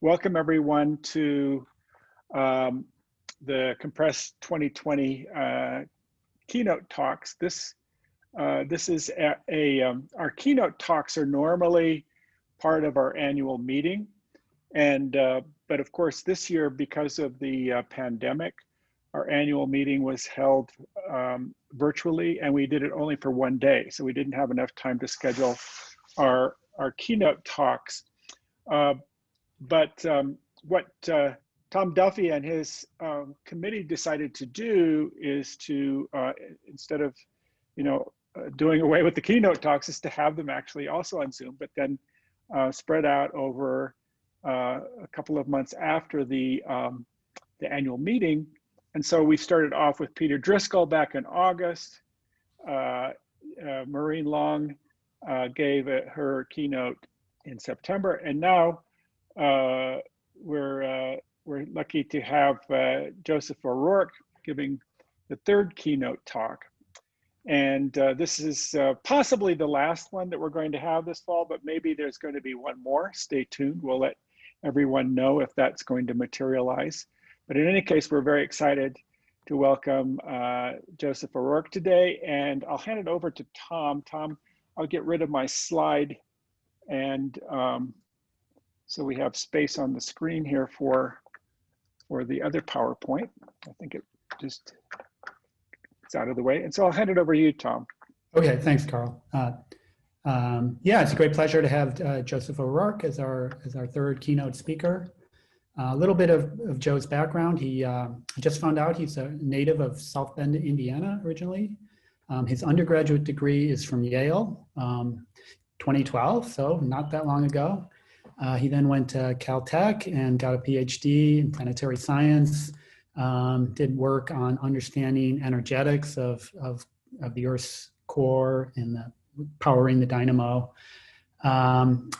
welcome everyone to the COMPRES 2020 keynote talks. This is our keynote talks are normally part of our annual meeting, and but of course this year, because of the pandemic, our annual meeting was held virtually, and we did it only for one day, so we didn't have enough time to schedule our keynote talks. But what Tom Duffy and his committee decided to do is to, instead of, doing away with the keynote talks, is to have them actually also on Zoom, but then spread out over a couple of months after the annual meeting. And so we started off with Peter Driscoll back in August. Maureen Long gave her keynote in September, and now we're lucky to have Joseph O'Rourke giving the third keynote talk. And this is possibly the last one that we're going to have this fall, but maybe there's going to be one more. Stay tuned. We'll let everyone know if that's going to materialize. But in any case, we're very excited to welcome Joseph O'Rourke today. And I'll hand it over to Tom. Tom, I'll get rid of my slide, and so we have space on the screen here for the other PowerPoint. I think it's out of the way. And so I'll hand it over to you, Tom. Okay, thanks, Carl. Yeah, it's a great pleasure to have Joseph O'Rourke as our third keynote speaker. A little bit of Joe's background. He just found out he's a native of South Bend, Indiana, originally. His undergraduate degree is from Yale, 2012, so not that long ago. He then went to Caltech and got a PhD in planetary science, did work on understanding energetics of the Earth's core and powering the dynamo.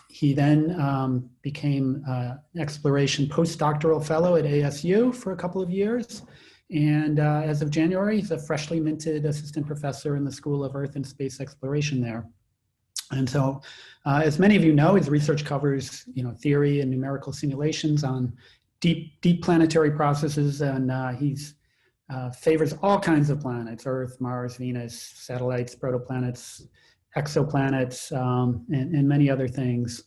He then became an exploration postdoctoral fellow at ASU for a couple of years. And as of January, he's a freshly minted assistant professor in the School of Earth and Space Exploration there. And so, as many of you know, his research covers, theory and numerical simulations on deep planetary processes, and he's favors all kinds of planets: Earth, Mars, Venus, satellites, protoplanets, exoplanets, and many other things.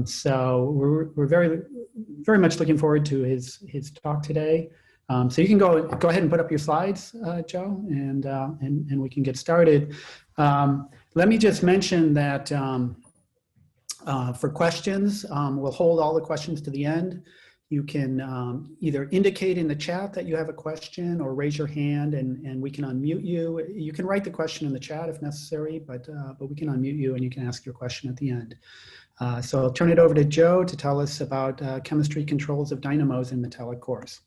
So we're very much looking forward to his talk today. So you can go ahead and put up your slides, Joe, and we can get started. Let me just mention that for questions, we'll hold all the questions to the end. You can either indicate in the chat that you have a question or raise your hand, and we can unmute you. You can write the question in the chat if necessary, but we can unmute you and you can ask your question at the end. So I'll turn it over to Joe to tell us about chemistry controls of dynamos in metallic cores.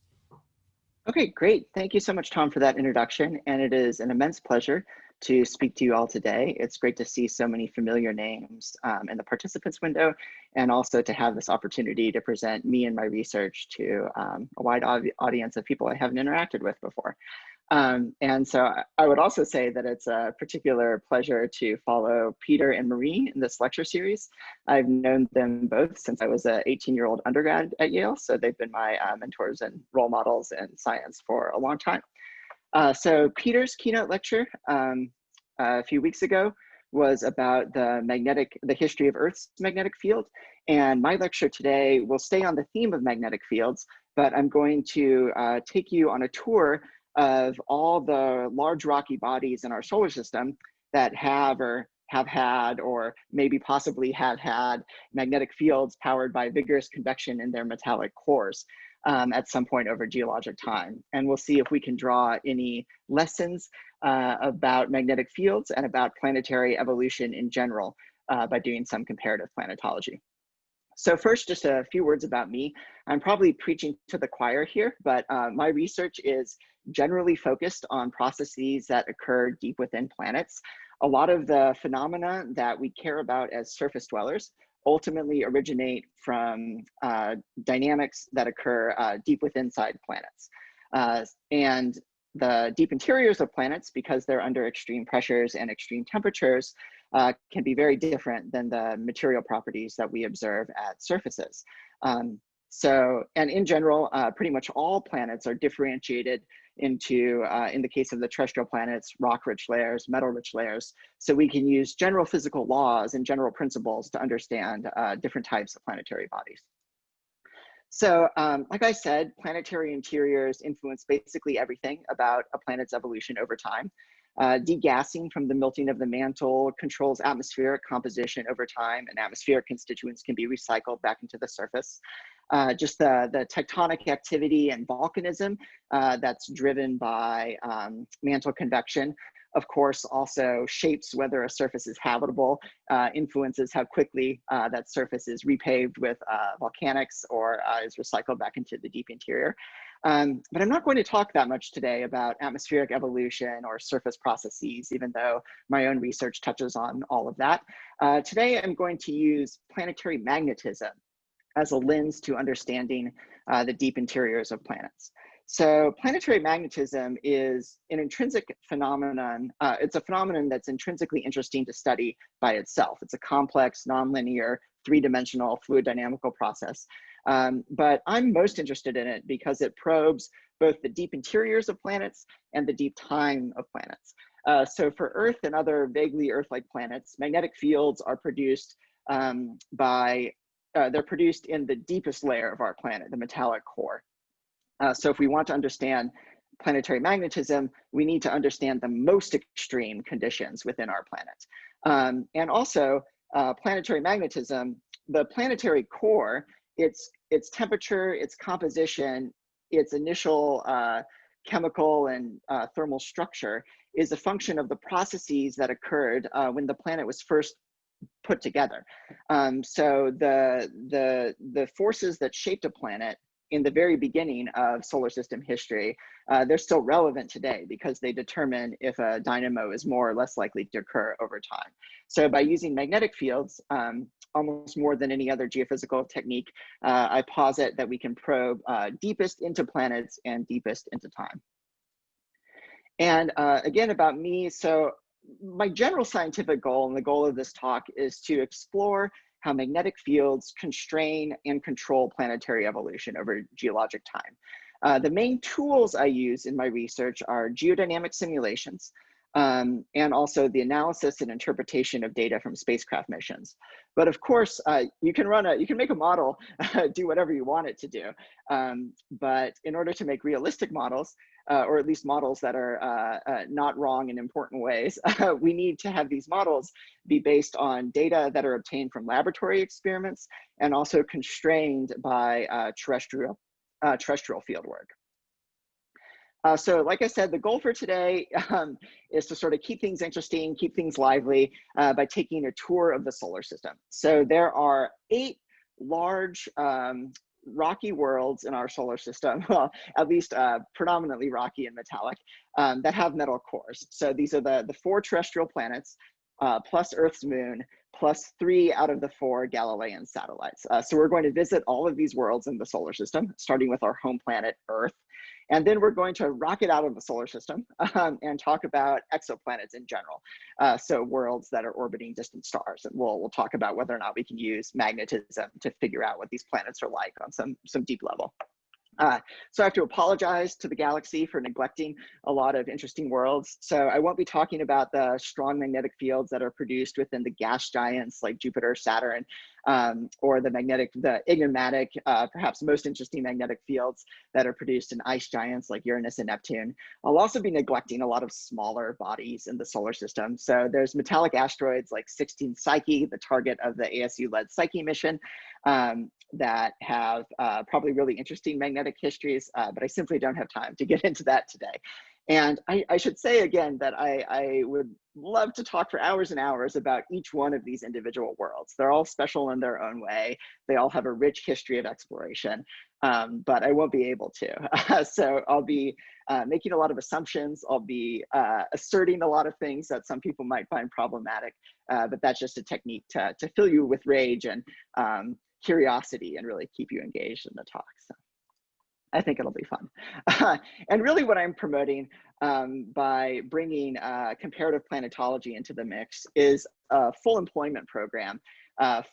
Okay, great. Thank you so much, Tom, for that introduction. And it is an immense pleasure to speak to you all today. It's great to see so many familiar names in the participants window, and also to have this opportunity to present me and my research to a wide audience of people I haven't interacted with before. And so I would also say that it's a particular pleasure to follow Peter and Maureen in this lecture series. I've known them both since I was an 18-year-old undergrad at Yale, so they've been my mentors and role models in science for a long time. So Peter's keynote lecture a few weeks ago was about the history of Earth's magnetic field. And my lecture today will stay on the theme of magnetic fields, but I'm going to take you on a tour of all the large rocky bodies in our solar system that have had, or maybe possibly have had, magnetic fields powered by vigorous convection in their metallic cores at some point over geologic time. And we'll see if we can draw any lessons about magnetic fields and about planetary evolution in general by doing some comparative planetology. So first, just a few words about me. I'm probably preaching to the choir here, but my research is generally focused on processes that occur deep within planets. A lot of the phenomena that we care about as surface dwellers ultimately originate from dynamics that occur deep within inside planets. And the deep interiors of planets, because they're under extreme pressures and extreme temperatures, can be very different than the material properties that we observe at surfaces. So, and in general, pretty much all planets are differentiated into, in the case of the terrestrial planets, rock-rich layers, metal-rich layers. So we can use general physical laws and general principles to understand different types of planetary bodies. So like I said, planetary interiors influence basically everything about a planet's evolution over time. Degassing from the melting of the mantle controls atmospheric composition over time, and atmospheric constituents can be recycled back into the surface. Just the tectonic activity and volcanism that's driven by mantle convection, of course, also shapes whether a surface is habitable, influences how quickly that surface is repaved with volcanics or is recycled back into the deep interior. But I'm not going to talk that much today about atmospheric evolution or surface processes, even though my own research touches on all of that. Today, I'm going to use planetary magnetism as a lens to understanding the deep interiors of planets. So planetary magnetism is an intrinsic phenomenon. It's a phenomenon that's intrinsically interesting to study by itself. It's a complex, nonlinear, three-dimensional fluid dynamical process. But I'm most interested in it because it probes both the deep interiors of planets and the deep time of planets. So for Earth and other vaguely Earth-like planets, magnetic fields are produced they're produced in the deepest layer of our planet, the metallic core. So if we want to understand planetary magnetism, we need to understand the most extreme conditions within our planet. And also planetary magnetism, the planetary core, its temperature, its composition, its initial chemical and thermal structure is a function of the processes that occurred when the planet was first put together. So the forces that shaped a planet in the very beginning of solar system history, they're still relevant today because they determine if a dynamo is more or less likely to occur over time. So by using magnetic fields, almost more than any other geophysical technique, I posit that we can probe deepest into planets and deepest into time. And again, about me, so my general scientific goal and the goal of this talk is to explore how magnetic fields constrain and control planetary evolution over geologic time. The main tools I use in my research are geodynamic simulations and also the analysis and interpretation of data from spacecraft missions. But of course, you can make a model, do whatever you want it to do. But in order to make realistic models, or at least models that are not wrong in important ways, we need to have these models be based on data that are obtained from laboratory experiments and also constrained by terrestrial field work. So like I said, the goal for today is to sort of keep things interesting, keep things lively by taking a tour of the solar system. So there are 8 large rocky worlds in our solar system, well, at least predominantly rocky and metallic, that have metal cores. So these are the 4 terrestrial planets, plus Earth's moon, plus 3 out of the 4 Galilean satellites. So we're going to visit all of these worlds in the solar system, starting with our home planet, Earth. And then we're going to rocket out of the solar system and talk about exoplanets in general. So worlds that are orbiting distant stars. And we'll talk about whether or not we can use magnetism to figure out what these planets are like on some deep level. So I have to apologize to the galaxy for neglecting a lot of interesting worlds. So I won't be talking about the strong magnetic fields that are produced within the gas giants like Jupiter, Saturn, or the enigmatic, perhaps most interesting magnetic fields that are produced in ice giants like Uranus and Neptune. I'll also be neglecting a lot of smaller bodies in the solar system. So there's metallic asteroids like 16 Psyche, the target of the ASU-led Psyche mission, that have probably really interesting magnetic histories, but I simply don't have time to get into that today. And I should say again that I would love to talk for hours and hours about each one of these individual worlds. They're all special in their own way. They all have a rich history of exploration, but I won't be able to. So I'll be making a lot of assumptions. I'll be asserting a lot of things that some people might find problematic, but that's just a technique to fill you with rage and curiosity and really keep you engaged in the talk. So I think it'll be fun. And really what I'm promoting by bringing comparative planetology into the mix is a full employment program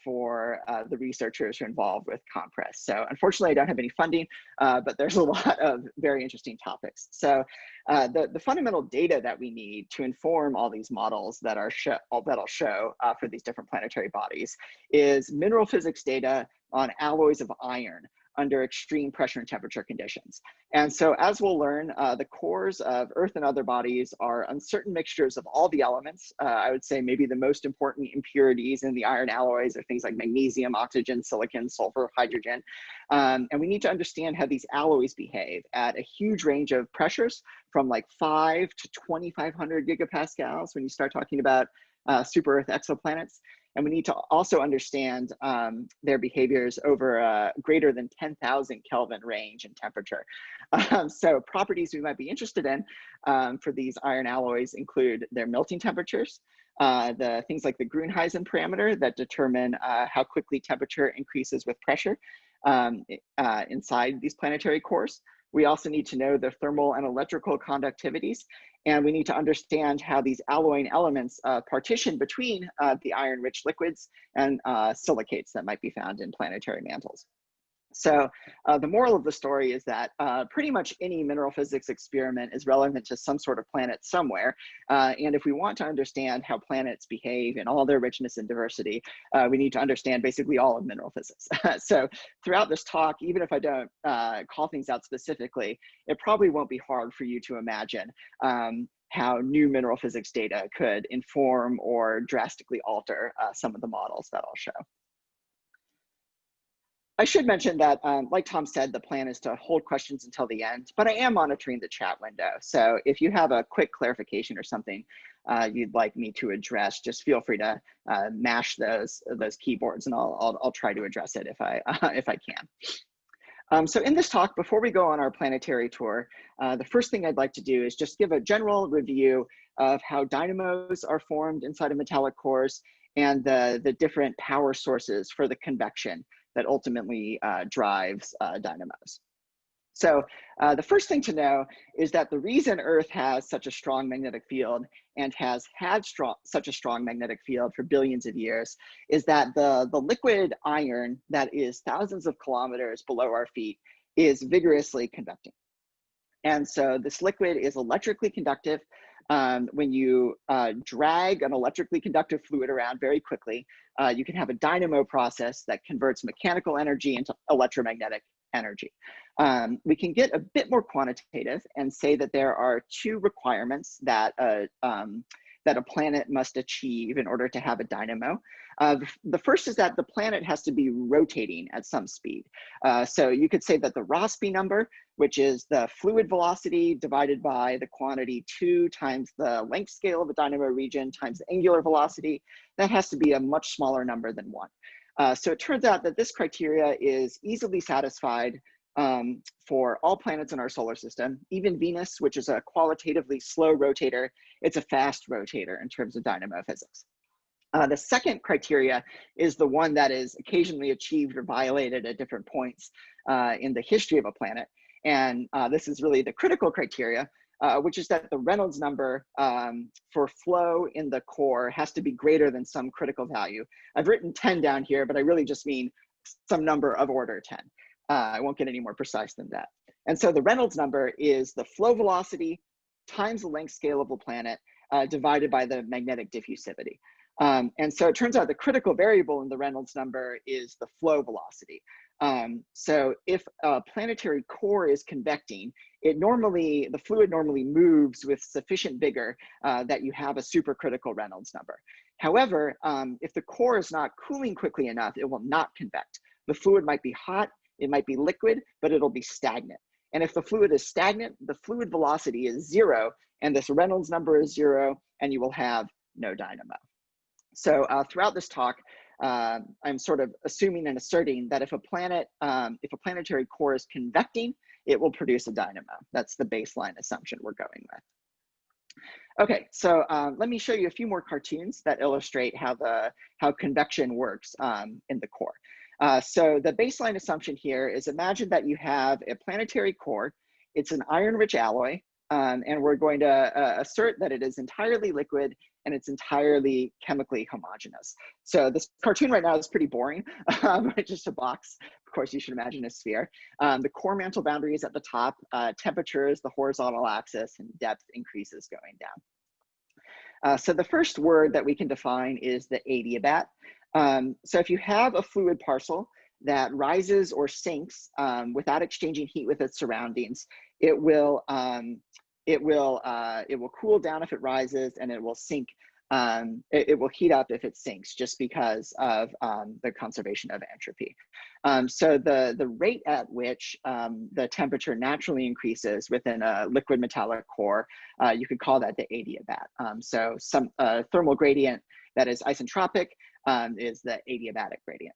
for the researchers who are involved with COMPRES. So unfortunately, I don't have any funding, but there's a lot of very interesting topics. So the fundamental data that we need to inform all these models that I'll show for these different planetary bodies is mineral physics data on alloys of iron under extreme pressure and temperature conditions. And so as we'll learn, the cores of Earth and other bodies are uncertain mixtures of all the elements. I would say maybe the most important impurities in the iron alloys are things like magnesium, oxygen, silicon, sulfur, hydrogen. And we need to understand how these alloys behave at a huge range of pressures from like 5 to 2,500 gigapascals when you start talking about super Earth exoplanets. And we need to also understand their behaviors over a greater than 10,000 Kelvin range in temperature. So properties we might be interested in for these iron alloys include their melting temperatures, the things like the Grunheisen parameter that determine how quickly temperature increases with pressure inside these planetary cores. We also need to know the thermal and electrical conductivities, and we need to understand how these alloying elements partition between the iron-rich liquids and silicates that might be found in planetary mantles. So the moral of the story is that pretty much any mineral physics experiment is relevant to some sort of planet somewhere. And if we want to understand how planets behave in all their richness and diversity, we need to understand basically all of mineral physics. So throughout this talk, even if I don't call things out specifically, it probably won't be hard for you to imagine how new mineral physics data could inform or drastically alter some of the models that I'll show. I should mention that, like Tom said, the plan is to hold questions until the end, but I am monitoring the chat window. So if you have a quick clarification or something you'd like me to address, just feel free to mash those keyboards, and I'll try to address it if I can. So in this talk, before we go on our planetary tour, the first thing I'd like to do is just give a general review of how dynamos are formed inside of metallic cores and the different power sources for the convection that ultimately drives dynamos. So the first thing to know is that the reason Earth has such a strong magnetic field and has had such a strong magnetic field for billions of years is that the liquid iron that is thousands of kilometers below our feet is vigorously convecting. And so this liquid is electrically conductive. When you drag an electrically conductive fluid around very quickly, you can have a dynamo process that converts mechanical energy into electromagnetic energy. We can get a bit more quantitative and say that there are two requirements that a planet must achieve in order to have a dynamo. The first is that the planet has to be rotating at some speed. So you could say that the Rossby number, which is the fluid velocity divided by the quantity 2 times the length scale of a dynamo region times the angular velocity, that has to be a much smaller number than 1. So it turns out that this criteria is easily satisfied for all planets in our solar system. Even Venus, which is a qualitatively slow rotator, it's a fast rotator in terms of dynamo physics. The second criteria is the one that is occasionally achieved or violated at different points in the history of a planet. And this is really the critical criteria, which is that the Reynolds number for flow in the core has to be greater than some critical value. I've written 10 down here, but I really just mean some number of order 10. I won't get any more precise than that. And so the Reynolds number is the flow velocity times the length scale of the planet divided by the magnetic diffusivity. And so it turns out the critical variable in the Reynolds number is the flow velocity. So if a planetary core is convecting, the fluid normally moves with sufficient vigor that you have a supercritical Reynolds number. However, if the core is not cooling quickly enough, it will not convect. The fluid might be hot, it might be liquid, but it'll be stagnant. And if the fluid is stagnant, the fluid velocity is 0, and this Reynolds number is 0, and you will have no dynamo. So throughout this talk, I'm sort of assuming and asserting that if a planetary core is convecting, it will produce a dynamo. That's the baseline assumption we're going with. Okay, so let me show you a few more cartoons that illustrate how convection works in the core. So the baseline assumption here is, imagine that you have a planetary core. It's an iron-rich alloy, and we're going to assert that it is entirely liquid and it's entirely chemically homogeneous. So this cartoon right now is pretty boring, just a box. Of course, you should imagine a sphere. The core mantle boundary is at the top, temperature is the horizontal axis, and depth increases going down. So the first word that we can define is the adiabat. So if you have a fluid parcel that rises or sinks without exchanging heat with its surroundings, it will cool down if it rises, and it will sink. It will heat up if it sinks, just because of the conservation of entropy. So the rate at which the temperature naturally increases within a liquid metallic core, you could call that the adiabat. So some thermal gradient that is isentropic is the adiabatic gradient.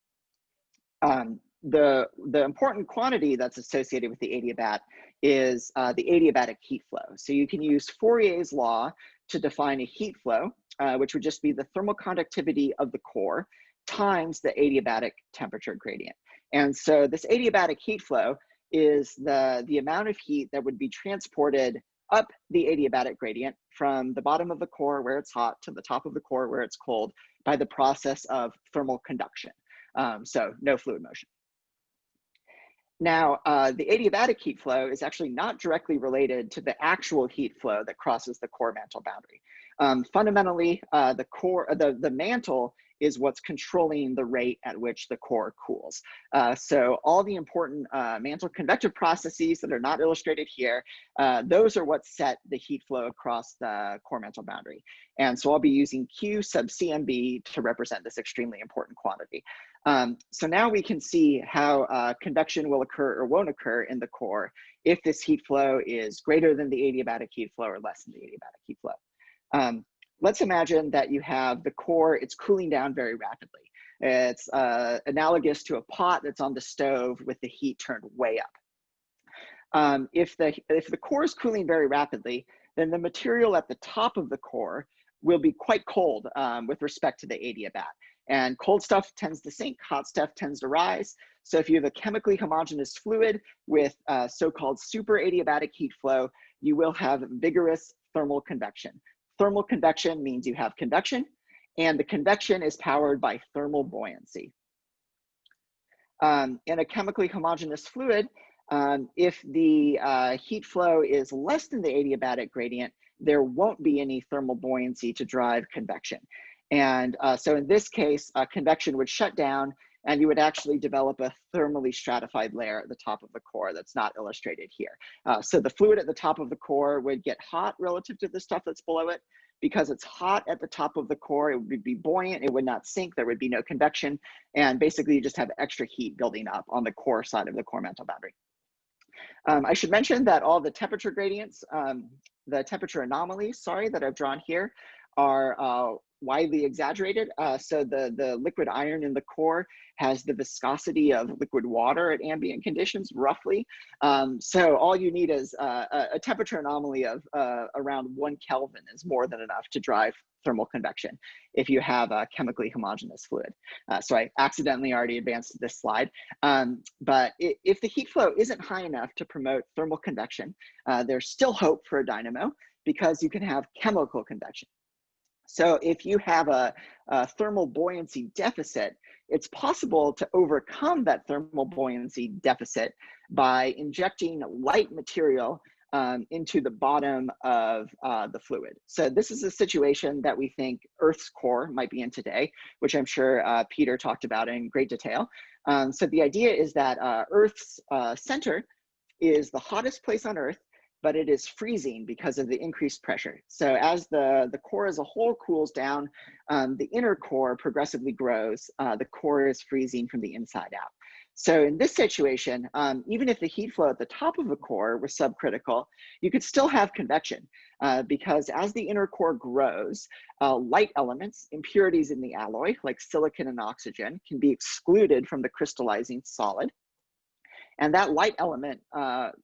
The important quantity that's associated with the adiabat is the adiabatic heat flow. So you can use Fourier's law to define a heat flow, which would just be the thermal conductivity of the core times the adiabatic temperature gradient. And so this adiabatic heat flow is the amount of heat that would be transported up the adiabatic gradient from the bottom of the core where it's hot to the top of the core where it's cold by the process of thermal conduction. So no fluid motion. Now, the adiabatic heat flow is actually not directly related to the actual heat flow that crosses the core mantle boundary. Fundamentally, the mantle is what's controlling the rate at which the core cools. So all the important mantle convective processes that are not illustrated here, those are what set the heat flow across the core mantle boundary. And so I'll be using Q sub CMB to represent this extremely important quantity. So now we can see how convection will occur or won't occur in the core if this heat flow is greater than the adiabatic heat flow or less than the adiabatic heat flow. Let's imagine that you have the core, it's cooling down very rapidly. It's analogous to a pot that's on the stove with the heat turned way up. If the core is cooling very rapidly, then the material at the top of the core will be quite cold with respect to the adiabat. And cold stuff tends to sink, hot stuff tends to rise. So if you have a chemically homogeneous fluid with so-called super adiabatic heat flow, you will have vigorous thermal convection. Thermal convection means you have convection, and the convection is powered by thermal buoyancy. In a chemically homogeneous fluid, if the heat flow is less than the adiabatic gradient, there won't be any thermal buoyancy to drive convection. And so in this case, convection would shut down, and you would actually develop a thermally stratified layer at the top of the core that's not illustrated here. So the fluid at the top of the core would get hot relative to the stuff that's below it. Because it's hot at the top of the core, it would be buoyant, it would not sink, there would be no convection, and basically you just have extra heat building up on the core side of the core mantle boundary. I should mention that all the temperature gradients, the temperature anomalies, that I've drawn here are widely exaggerated. So the liquid iron in the core has the viscosity of liquid water at ambient conditions, roughly. So all you need is a temperature anomaly of around 1 Kelvin is more than enough to drive thermal convection if you have a chemically homogeneous fluid. So I accidentally already advanced this slide. But if the heat flow isn't high enough to promote thermal convection, there's still hope for a dynamo because you can have chemical convection. So if you have a thermal buoyancy deficit, it's possible to overcome that thermal buoyancy deficit by injecting light material into the bottom of the fluid. So this is a situation that we think Earth's core might be in today, which I'm sure Peter talked about in great detail. So the idea is that Earth's center is the hottest place on Earth, but it is freezing because of the increased pressure. So as the core as a whole cools down, the inner core progressively grows. The core is freezing from the inside out. So in this situation, even if the heat flow at the top of the core was subcritical, you could still have convection because as the inner core grows, light elements, impurities in the alloy, like silicon and oxygen, can be excluded from the crystallizing solid. And that light element,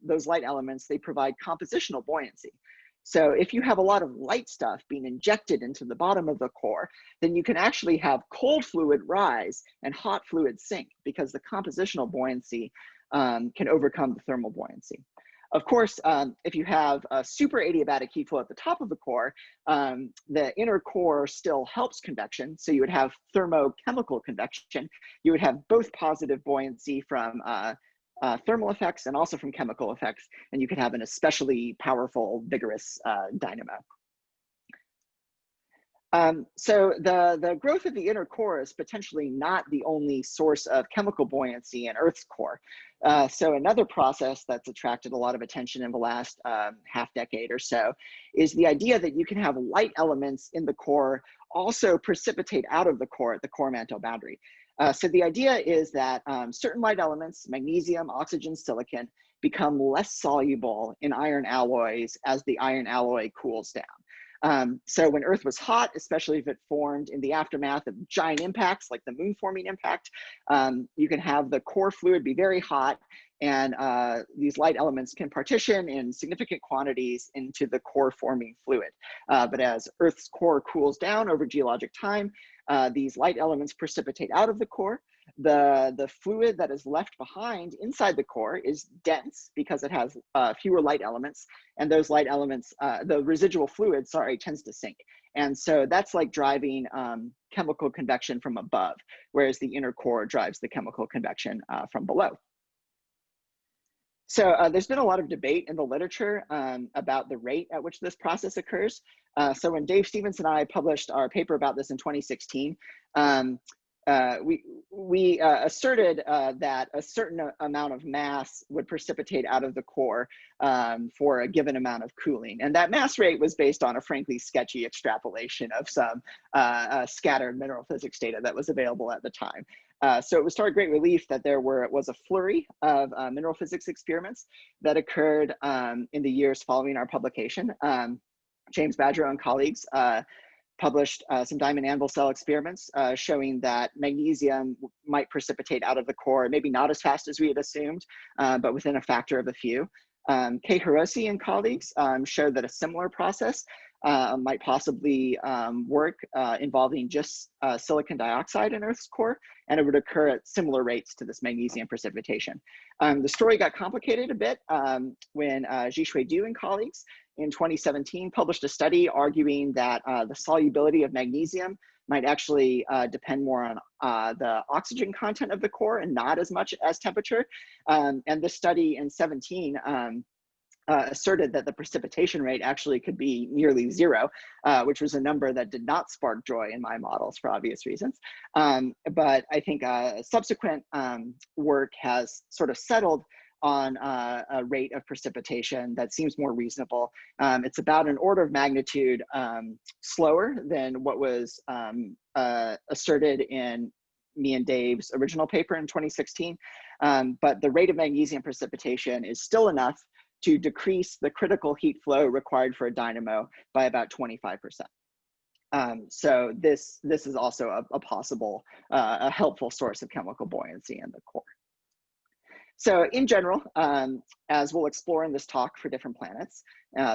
those light elements, they provide compositional buoyancy. So if you have a lot of light stuff being injected into the bottom of the core, then you can actually have cold fluid rise and hot fluid sink because the compositional buoyancy can overcome the thermal buoyancy. Of course, if you have a super adiabatic heat flow at the top of the core, the inner core still helps convection. So you would have thermochemical convection. You would have both positive buoyancy from thermal effects and also from chemical effects. And you could have an especially powerful, vigorous dynamo. So the growth of the inner core is potentially not the only source of chemical buoyancy in Earth's core. So another process that's attracted a lot of attention in the last half decade or so is the idea that you can have light elements in the core also precipitate out of the core at the core mantle boundary. So the idea is that certain light elements, magnesium, oxygen, silicon, become less soluble in iron alloys as the iron alloy cools down. So when Earth was hot, especially if it formed in the aftermath of giant impacts like the moon forming impact, you can have the core fluid be very hot, and these light elements can partition in significant quantities into the core forming fluid. But as Earth's core cools down over geologic time, these light elements precipitate out of the core. The fluid that is left behind inside the core is dense because it has fewer light elements, and those light elements, the residual fluid, sorry, tends to sink. And so that's like driving chemical convection from above, whereas the inner core drives the chemical convection from below. So there's been a lot of debate in the literature about the rate at which this process occurs. So when Dave Stevens and I published our paper about this in 2016, we asserted that a certain amount of mass would precipitate out of the core for a given amount of cooling. And that mass rate was based on a frankly sketchy extrapolation of some scattered mineral physics data that was available at the time. So it was to our great relief that there was a flurry of mineral physics experiments that occurred in the years following our publication. James Badgerow and colleagues published some diamond anvil cell experiments showing that magnesium might precipitate out of the core, maybe not as fast as we had assumed, but within a factor of a few. Kei Hiroshi and colleagues showed that a similar process might possibly work involving just silicon dioxide in Earth's core, and it would occur at similar rates to this magnesium precipitation. The story got complicated a bit when Zhishui Du and colleagues in 2017 published a study arguing that the solubility of magnesium might actually depend more on the oxygen content of the core and not as much as temperature. And this study in 17 asserted that the precipitation rate actually could be nearly zero, which was a number that did not spark joy in my models for obvious reasons. But I think subsequent work has sort of settled on a rate of precipitation that seems more reasonable. It's about an order of magnitude slower than what was asserted in me and Dave's original paper in 2016. But the rate of magnesium precipitation is still enough to decrease the critical heat flow required for a dynamo by about 25%. So this is also a possible, a helpful source of chemical buoyancy in the core. So in general, as we'll explore in this talk for different planets,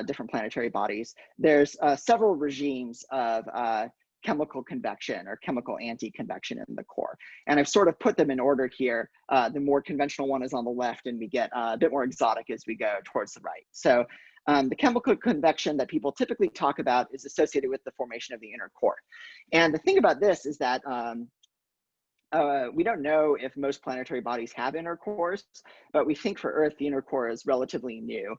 different planetary bodies, there's several regimes of chemical convection or chemical anti-convection in the core. And I've sort of put them in order here. The more conventional one is on the left, and we get a bit more exotic as we go towards the right. So the chemical convection that people typically talk about is associated with the formation of the inner core. And the thing about this is that we don't know if most planetary bodies have inner cores, but we think for Earth, the inner core is relatively new.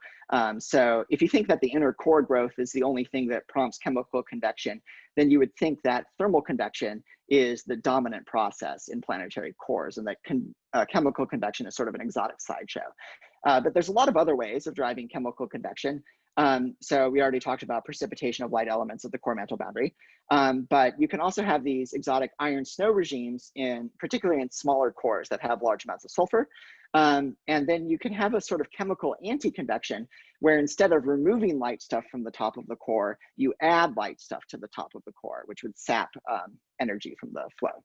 So if you think that the inner core growth is the only thing that prompts chemical convection, then you would think that thermal convection is the dominant process in planetary cores, and that chemical convection is sort of an exotic sideshow. But there's a lot of other ways of driving chemical convection. So we already talked about precipitation of light elements at the core mantle boundary, but you can also have these exotic iron snow regimes, particularly in smaller cores that have large amounts of sulfur. And then you can have a sort of chemical anti-convection where instead of removing light stuff from the top of the core, you add light stuff to the top of the core, which would sap energy from the flow.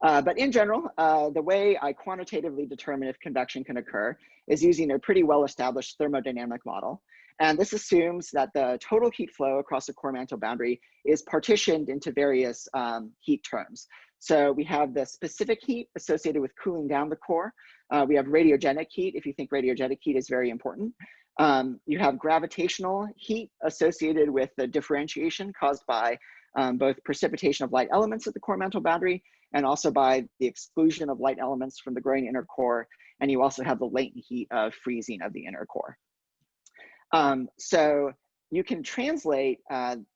But in general, the way I quantitatively determine if convection can occur is using a pretty well-established thermodynamic model. And this assumes that the total heat flow across the core mantle boundary is partitioned into various heat terms. So we have the specific heat associated with cooling down the core. We have radiogenic heat, if you think radiogenic heat is very important. You have gravitational heat associated with the differentiation caused by both precipitation of light elements at the core mantle boundary and also by the exclusion of light elements from the growing inner core. And you also have the latent heat of freezing of the inner core. So you can translate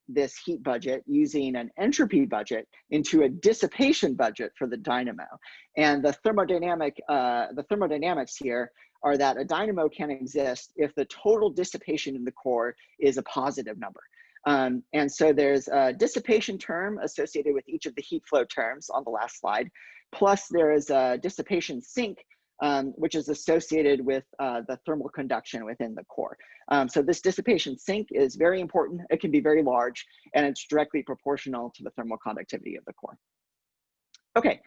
this heat budget using an entropy budget into a dissipation budget for the dynamo. And the thermodynamics here are that a dynamo can exist if the total dissipation in the core is a positive number. And so there's a dissipation term associated with each of the heat flow terms on the last slide, plus there is a dissipation sink, which is associated with the thermal conduction within the core. So this dissipation sink is very important. It can be very large, and it's directly proportional to the thermal conductivity of the core. Okay,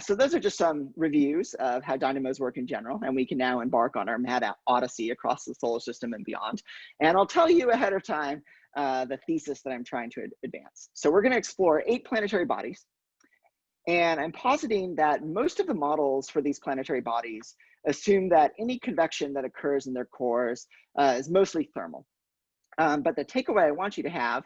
so those are just some reviews of how dynamos work in general, and we can now embark on our mad odyssey across the solar system and beyond. And I'll tell you ahead of time the thesis that I'm trying to advance. So we're going to explore 8 planetary bodies. And I'm positing that most of the models for these planetary bodies assume that any convection that occurs in their cores is mostly thermal. But the takeaway I want you to have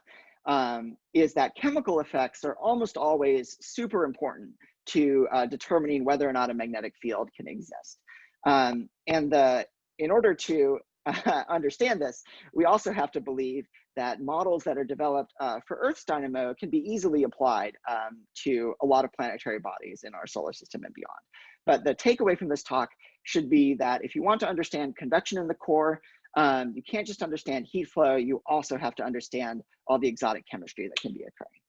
is that chemical effects are almost always super important to determining whether or not a magnetic field can exist. In order to understand this, we also have to believe that models that are developed for Earth's dynamo can be easily applied to a lot of planetary bodies in our solar system and beyond. But the takeaway from this talk should be that if you want to understand convection in the core, you can't just understand heat flow, you also have to understand all the exotic chemistry that can be occurring.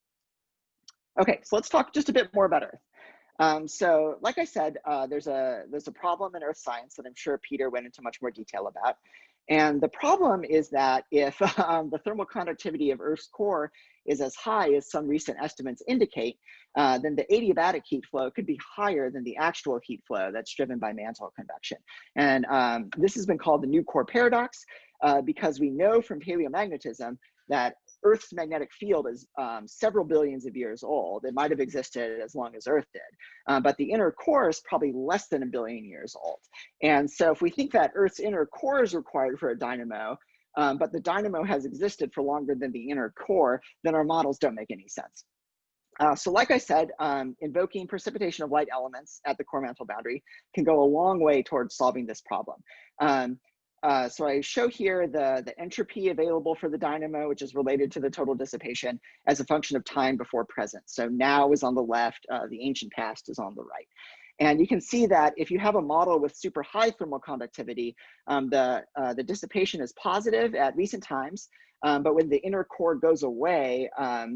Okay, so let's talk just a bit more about Earth. So like I said, there's a problem in Earth science that I'm sure Peter went into much more detail about. And the problem is that if the thermal conductivity of Earth's core is as high as some recent estimates indicate, then the adiabatic heat flow could be higher than the actual heat flow that's driven by mantle convection. And this has been called the new core paradox because we know from paleomagnetism that Earth's magnetic field is several billions of years old. It might have existed as long as Earth did, but the inner core is probably less than 1 billion years old. And so if we think that Earth's inner core is required for a dynamo, but the dynamo has existed for longer than the inner core, then our models don't make any sense. So like I said, invoking precipitation of light elements at the core mantle boundary can go a long way towards solving this problem. So I show here the entropy available for the dynamo, which is related to the total dissipation as a function of time before present. So now is on the left, the ancient past is on the right. And you can see that if you have a model with super high thermal conductivity, the dissipation is positive at recent times, but when the inner core goes away, a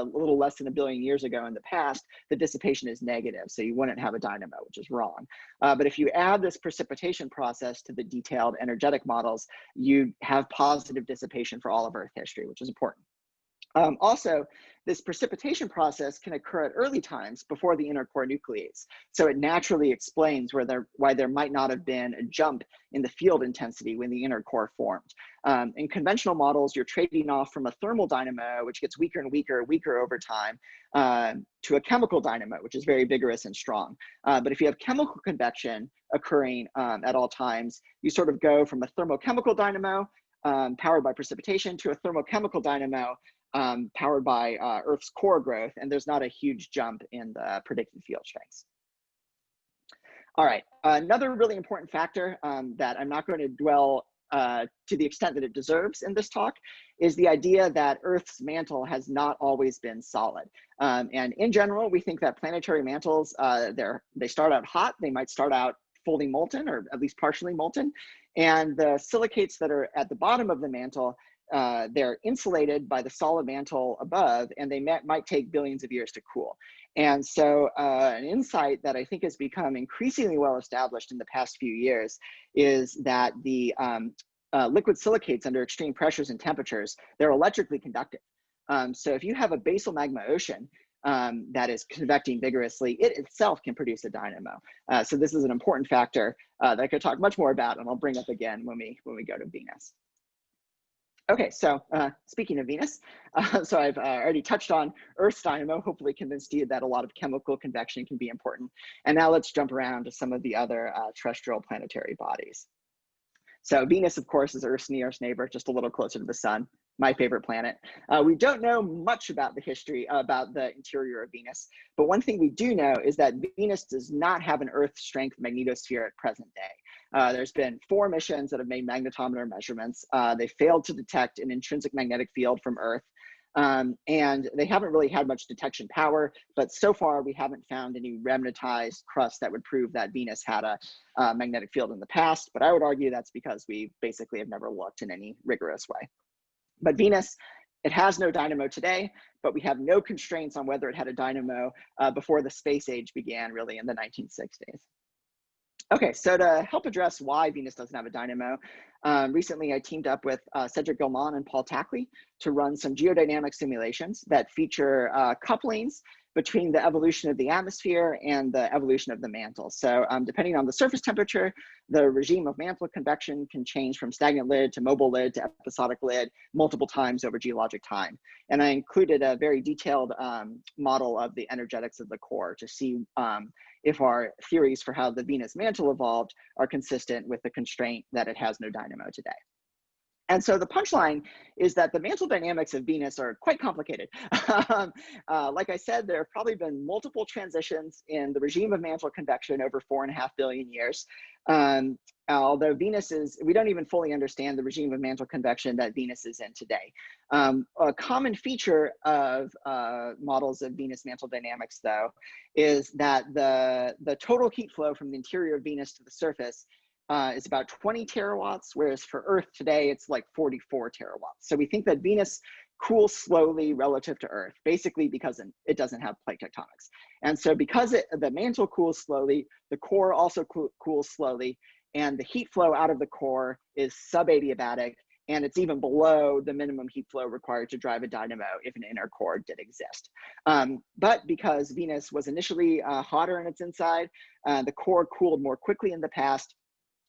little less than 1 billion years ago in the past, the dissipation is negative. So you wouldn't have a dynamo, which is wrong. But if you add this precipitation process to the detailed energetic models, you have positive dissipation for all of Earth history, which is important. Also, this precipitation process can occur at early times before the inner core nucleates. So it naturally explains why there might not have been a jump in the field intensity when the inner core formed. In conventional models, you're trading off from a thermal dynamo, which gets weaker and weaker over time, to a chemical dynamo, which is very vigorous and strong. But if you have chemical convection occurring at all times, you sort of go from a thermochemical dynamo powered by precipitation to a thermochemical dynamo powered by Earth's core growth, and there's not a huge jump in the predicted field strengths. All right, another really important factor that I'm not going to dwell to the extent that it deserves in this talk is the idea that Earth's mantle has not always been solid. And in general, we think that planetary mantles, they start out hot, they might start out fully molten or at least partially molten, and the silicates that are at the bottom of the mantle, they're insulated by the solid mantle above, and they might take billions of years to cool. And so an insight that I think has become increasingly well established in the past few years is that the liquid silicates under extreme pressures and temperatures, they're electrically conductive. So if you have a basal magma ocean that is convecting vigorously, it itself can produce a dynamo. So this is an important factor that I could talk much more about, and I'll bring up again when we go to Venus. Okay, so speaking of Venus, so I've already touched on Earth's dynamo, hopefully convinced you that a lot of chemical convection can be important. And now let's jump around to some of the other terrestrial planetary bodies. So Venus, of course, is Earth's nearest neighbor, just a little closer to the sun, my favorite planet. We don't know much about the history, about the interior of Venus, but one thing we do know is that Venus does not have an Earth-strength magnetosphere at present day. There's been 4 missions that have made magnetometer measurements. They failed to detect an intrinsic magnetic field from Earth. And they haven't really had much detection power, but so far we haven't found any remnantized crust that would prove that Venus had a magnetic field in the past, but I would argue that's because we basically have never looked in any rigorous way. But Venus, it has no dynamo today, but we have no constraints on whether it had a dynamo before the space age began, really in the 1960s. Okay, so to help address why Venus doesn't have a dynamo, recently I teamed up with Cedric Gilman and Paul Tackley to run some geodynamic simulations that feature couplings between the evolution of the atmosphere and the evolution of the mantle. So depending on the surface temperature, the regime of mantle convection can change from stagnant lid to mobile lid to episodic lid multiple times over geologic time. And I included a very detailed model of the energetics of the core to see if our theories for how the Venus mantle evolved are consistent with the constraint that it has no dynamo today. And so the punchline is that the mantle dynamics of Venus are quite complicated. Like I said, there have probably been multiple transitions in the regime of mantle convection over 4.5 billion years. Although Venus is, we don't even fully understand the regime of mantle convection that Venus is in today. A common feature of models of Venus mantle dynamics, though, is that the total heat flow from the interior of Venus to the surface is about 20 terawatts, whereas for Earth today, it's like 44 terawatts. So we think that Venus cools slowly relative to Earth, basically because it doesn't have plate tectonics. And so because the mantle cools slowly, the core also cools slowly, and the heat flow out of the core is sub-adiabatic, and it's even below the minimum heat flow required to drive a dynamo if an inner core did exist. But because Venus was initially hotter in its inside, the core cooled more quickly in the past.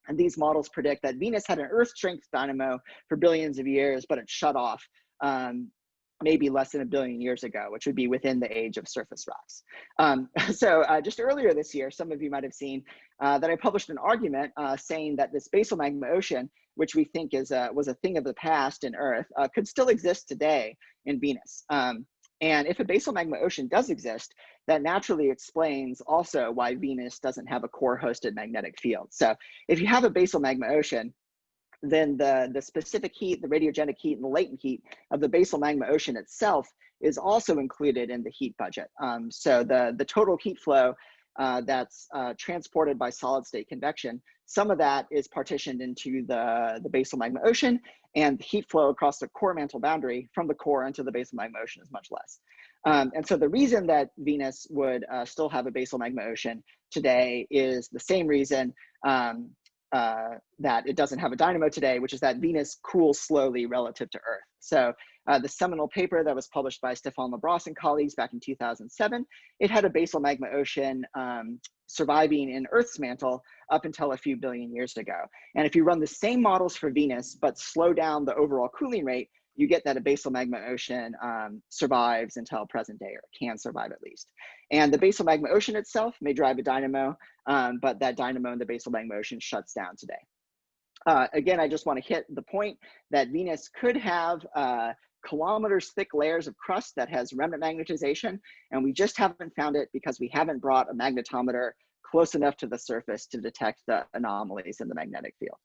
And these models predict that Venus had an Earth-strength dynamo for billions of years, but it shut off maybe less than 1 billion years ago, which would be within the age of surface rocks. So just earlier this year, some of you might have seen that I published an argument saying that this basal magma ocean, which we think was a thing of the past in Earth, could still exist today in Venus. And if a basal magma ocean does exist, that naturally explains also why Venus doesn't have a core-hosted magnetic field. So if you have a basal magma ocean, then the specific heat, the radiogenic heat, and the latent heat of the basal magma ocean itself is also included in the heat budget. So the total heat flow that's transported by solid state convection, some of that is partitioned into the basal magma ocean, and the heat flow across the core mantle boundary from the core into the basal magma ocean is much less. And so the reason that Venus would still have a basal magma ocean today is the same reason that it doesn't have a dynamo today, which is that Venus cools slowly relative to Earth. So the seminal paper that was published by Stéphane Labrosse and colleagues back in 2007, it had a basal magma ocean surviving in Earth's mantle up until a few billion years ago. And if you run the same models for Venus, but slow down the overall cooling rate, you get that a basal magma ocean survives until present day, or can survive at least. And the basal magma ocean itself may drive a dynamo, but that dynamo in the basal magma ocean shuts down today. Again, I just want to hit the point that Venus could have kilometers thick layers of crust that has remnant magnetization, and we just haven't found it because we haven't brought a magnetometer close enough to the surface to detect the anomalies in the magnetic field.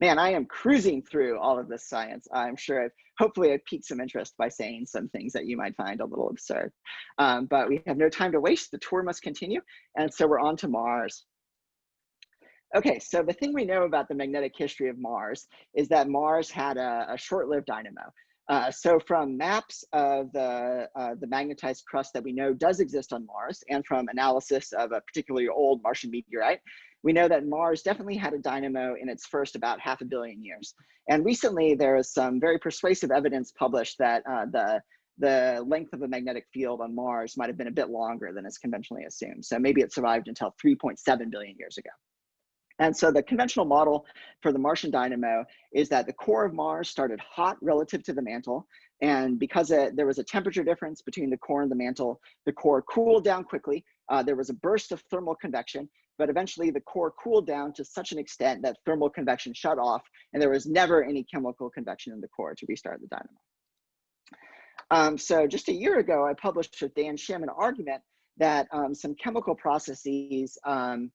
Man, I am cruising through all of this science. I'm sure hopefully I've piqued some interest by saying some things that you might find a little absurd. But we have no time to waste. The tour must continue. And so we're on to Mars. Okay, so the thing we know about the magnetic history of Mars is that Mars had a short-lived dynamo. So from maps of the magnetized crust that we know does exist on Mars, and from analysis of a particularly old Martian meteorite, we know that Mars definitely had a dynamo in its first about 500 million years. And recently there is some very persuasive evidence published that the length of the magnetic field on Mars might have been a bit longer than is conventionally assumed. So maybe it survived until 3.7 billion years ago. And so the conventional model for the Martian dynamo is that the core of Mars started hot relative to the mantle. And because there was a temperature difference between the core and the mantle, the core cooled down quickly. There was a burst of thermal convection, but eventually the core cooled down to such an extent that thermal convection shut off, and there was never any chemical convection in the core to restart the dynamo. So just a year ago, I published with Dan Shim an argument that some chemical processes in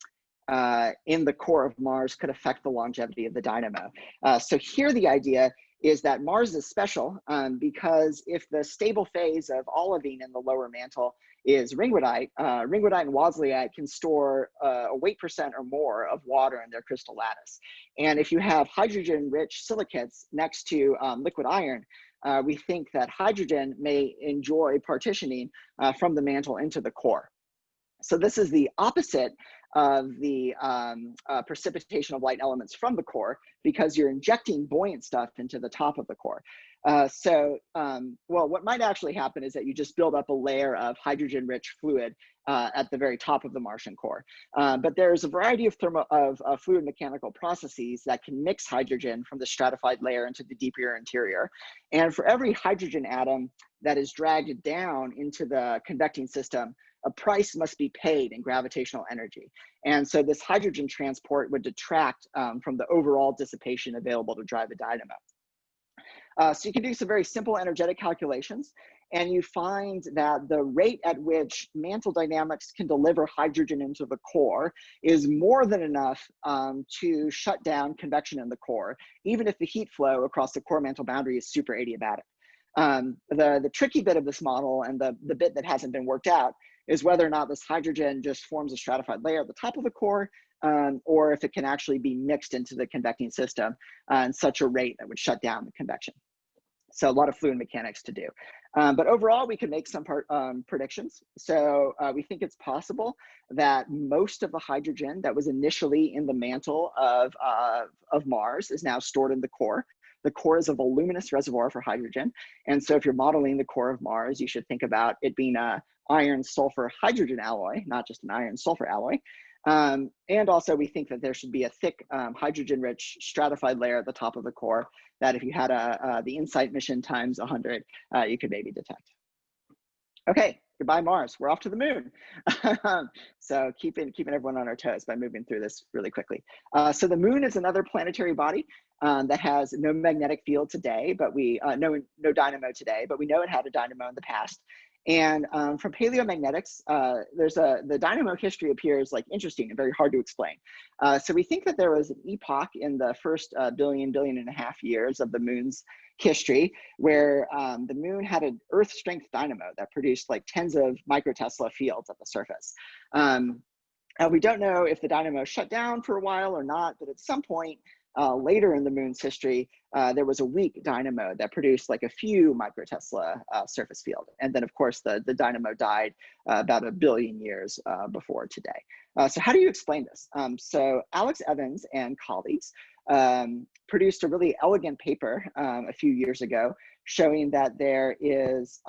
the core of Mars could affect the longevity of the dynamo. So here the idea is that Mars is special because if the stable phase of olivine in the lower mantle is ringwoodite, ringwoodite and wadsleyite can store a weight % or more of water in their crystal lattice. And if you have hydrogen-rich silicates next to liquid iron, we think that hydrogen may enjoy partitioning from the mantle into the core. So this is the opposite of the precipitation of light elements from the core, because you're injecting buoyant stuff into the top of the core. Well, what might actually happen is that you just build up a layer of hydrogen-rich fluid at the very top of the Martian core. But there's a variety of fluid mechanical processes that can mix hydrogen from the stratified layer into the deeper interior. And for every hydrogen atom that is dragged down into the convecting system, a price must be paid in gravitational energy. And so this hydrogen transport would detract from the overall dissipation available to drive a dynamo. So you can do some very simple energetic calculations, and you find that the rate at which mantle dynamics can deliver hydrogen into the core is more than enough to shut down convection in the core, even if the heat flow across the core mantle boundary is super adiabatic. The tricky bit of this model, and the bit that hasn't been worked out, is whether or not this hydrogen just forms a stratified layer at the top of the core, or if it can actually be mixed into the convecting system in such a rate that would shut down the convection. So a lot of fluid mechanics to do. But overall, we can make some predictions. So we think it's possible that most of the hydrogen that was initially in the mantle of Mars is now stored in the core. The core is a voluminous reservoir for hydrogen. And so if you're modeling the core of Mars, you should think about it being a iron sulfur hydrogen alloy, not just an iron sulfur alloy. And also we think that there should be a thick hydrogen rich stratified layer at the top of the core that if you had the InSight mission times 100, you could maybe detect. Okay, goodbye Mars, we're off to the moon. So keeping everyone on our toes by moving through this really quickly. So the moon is another planetary body that has no magnetic field today, but no dynamo today, but we know it had a dynamo in the past. And from paleomagnetics, the dynamo history appears like interesting and very hard to explain. So we think that there was an epoch in the first billion and a half years of the moon's history where the moon had an Earth strength dynamo that produced like tens of microtesla fields at the surface. We don't know if the dynamo shut down for a while or not, but at some point later in the moon's history, there was a weak dynamo that produced like a few microtesla surface field. And then of course the dynamo died about 1 billion years before today. So how do you explain this? So Alex Evans and colleagues produced a really elegant paper a few years ago showing that there is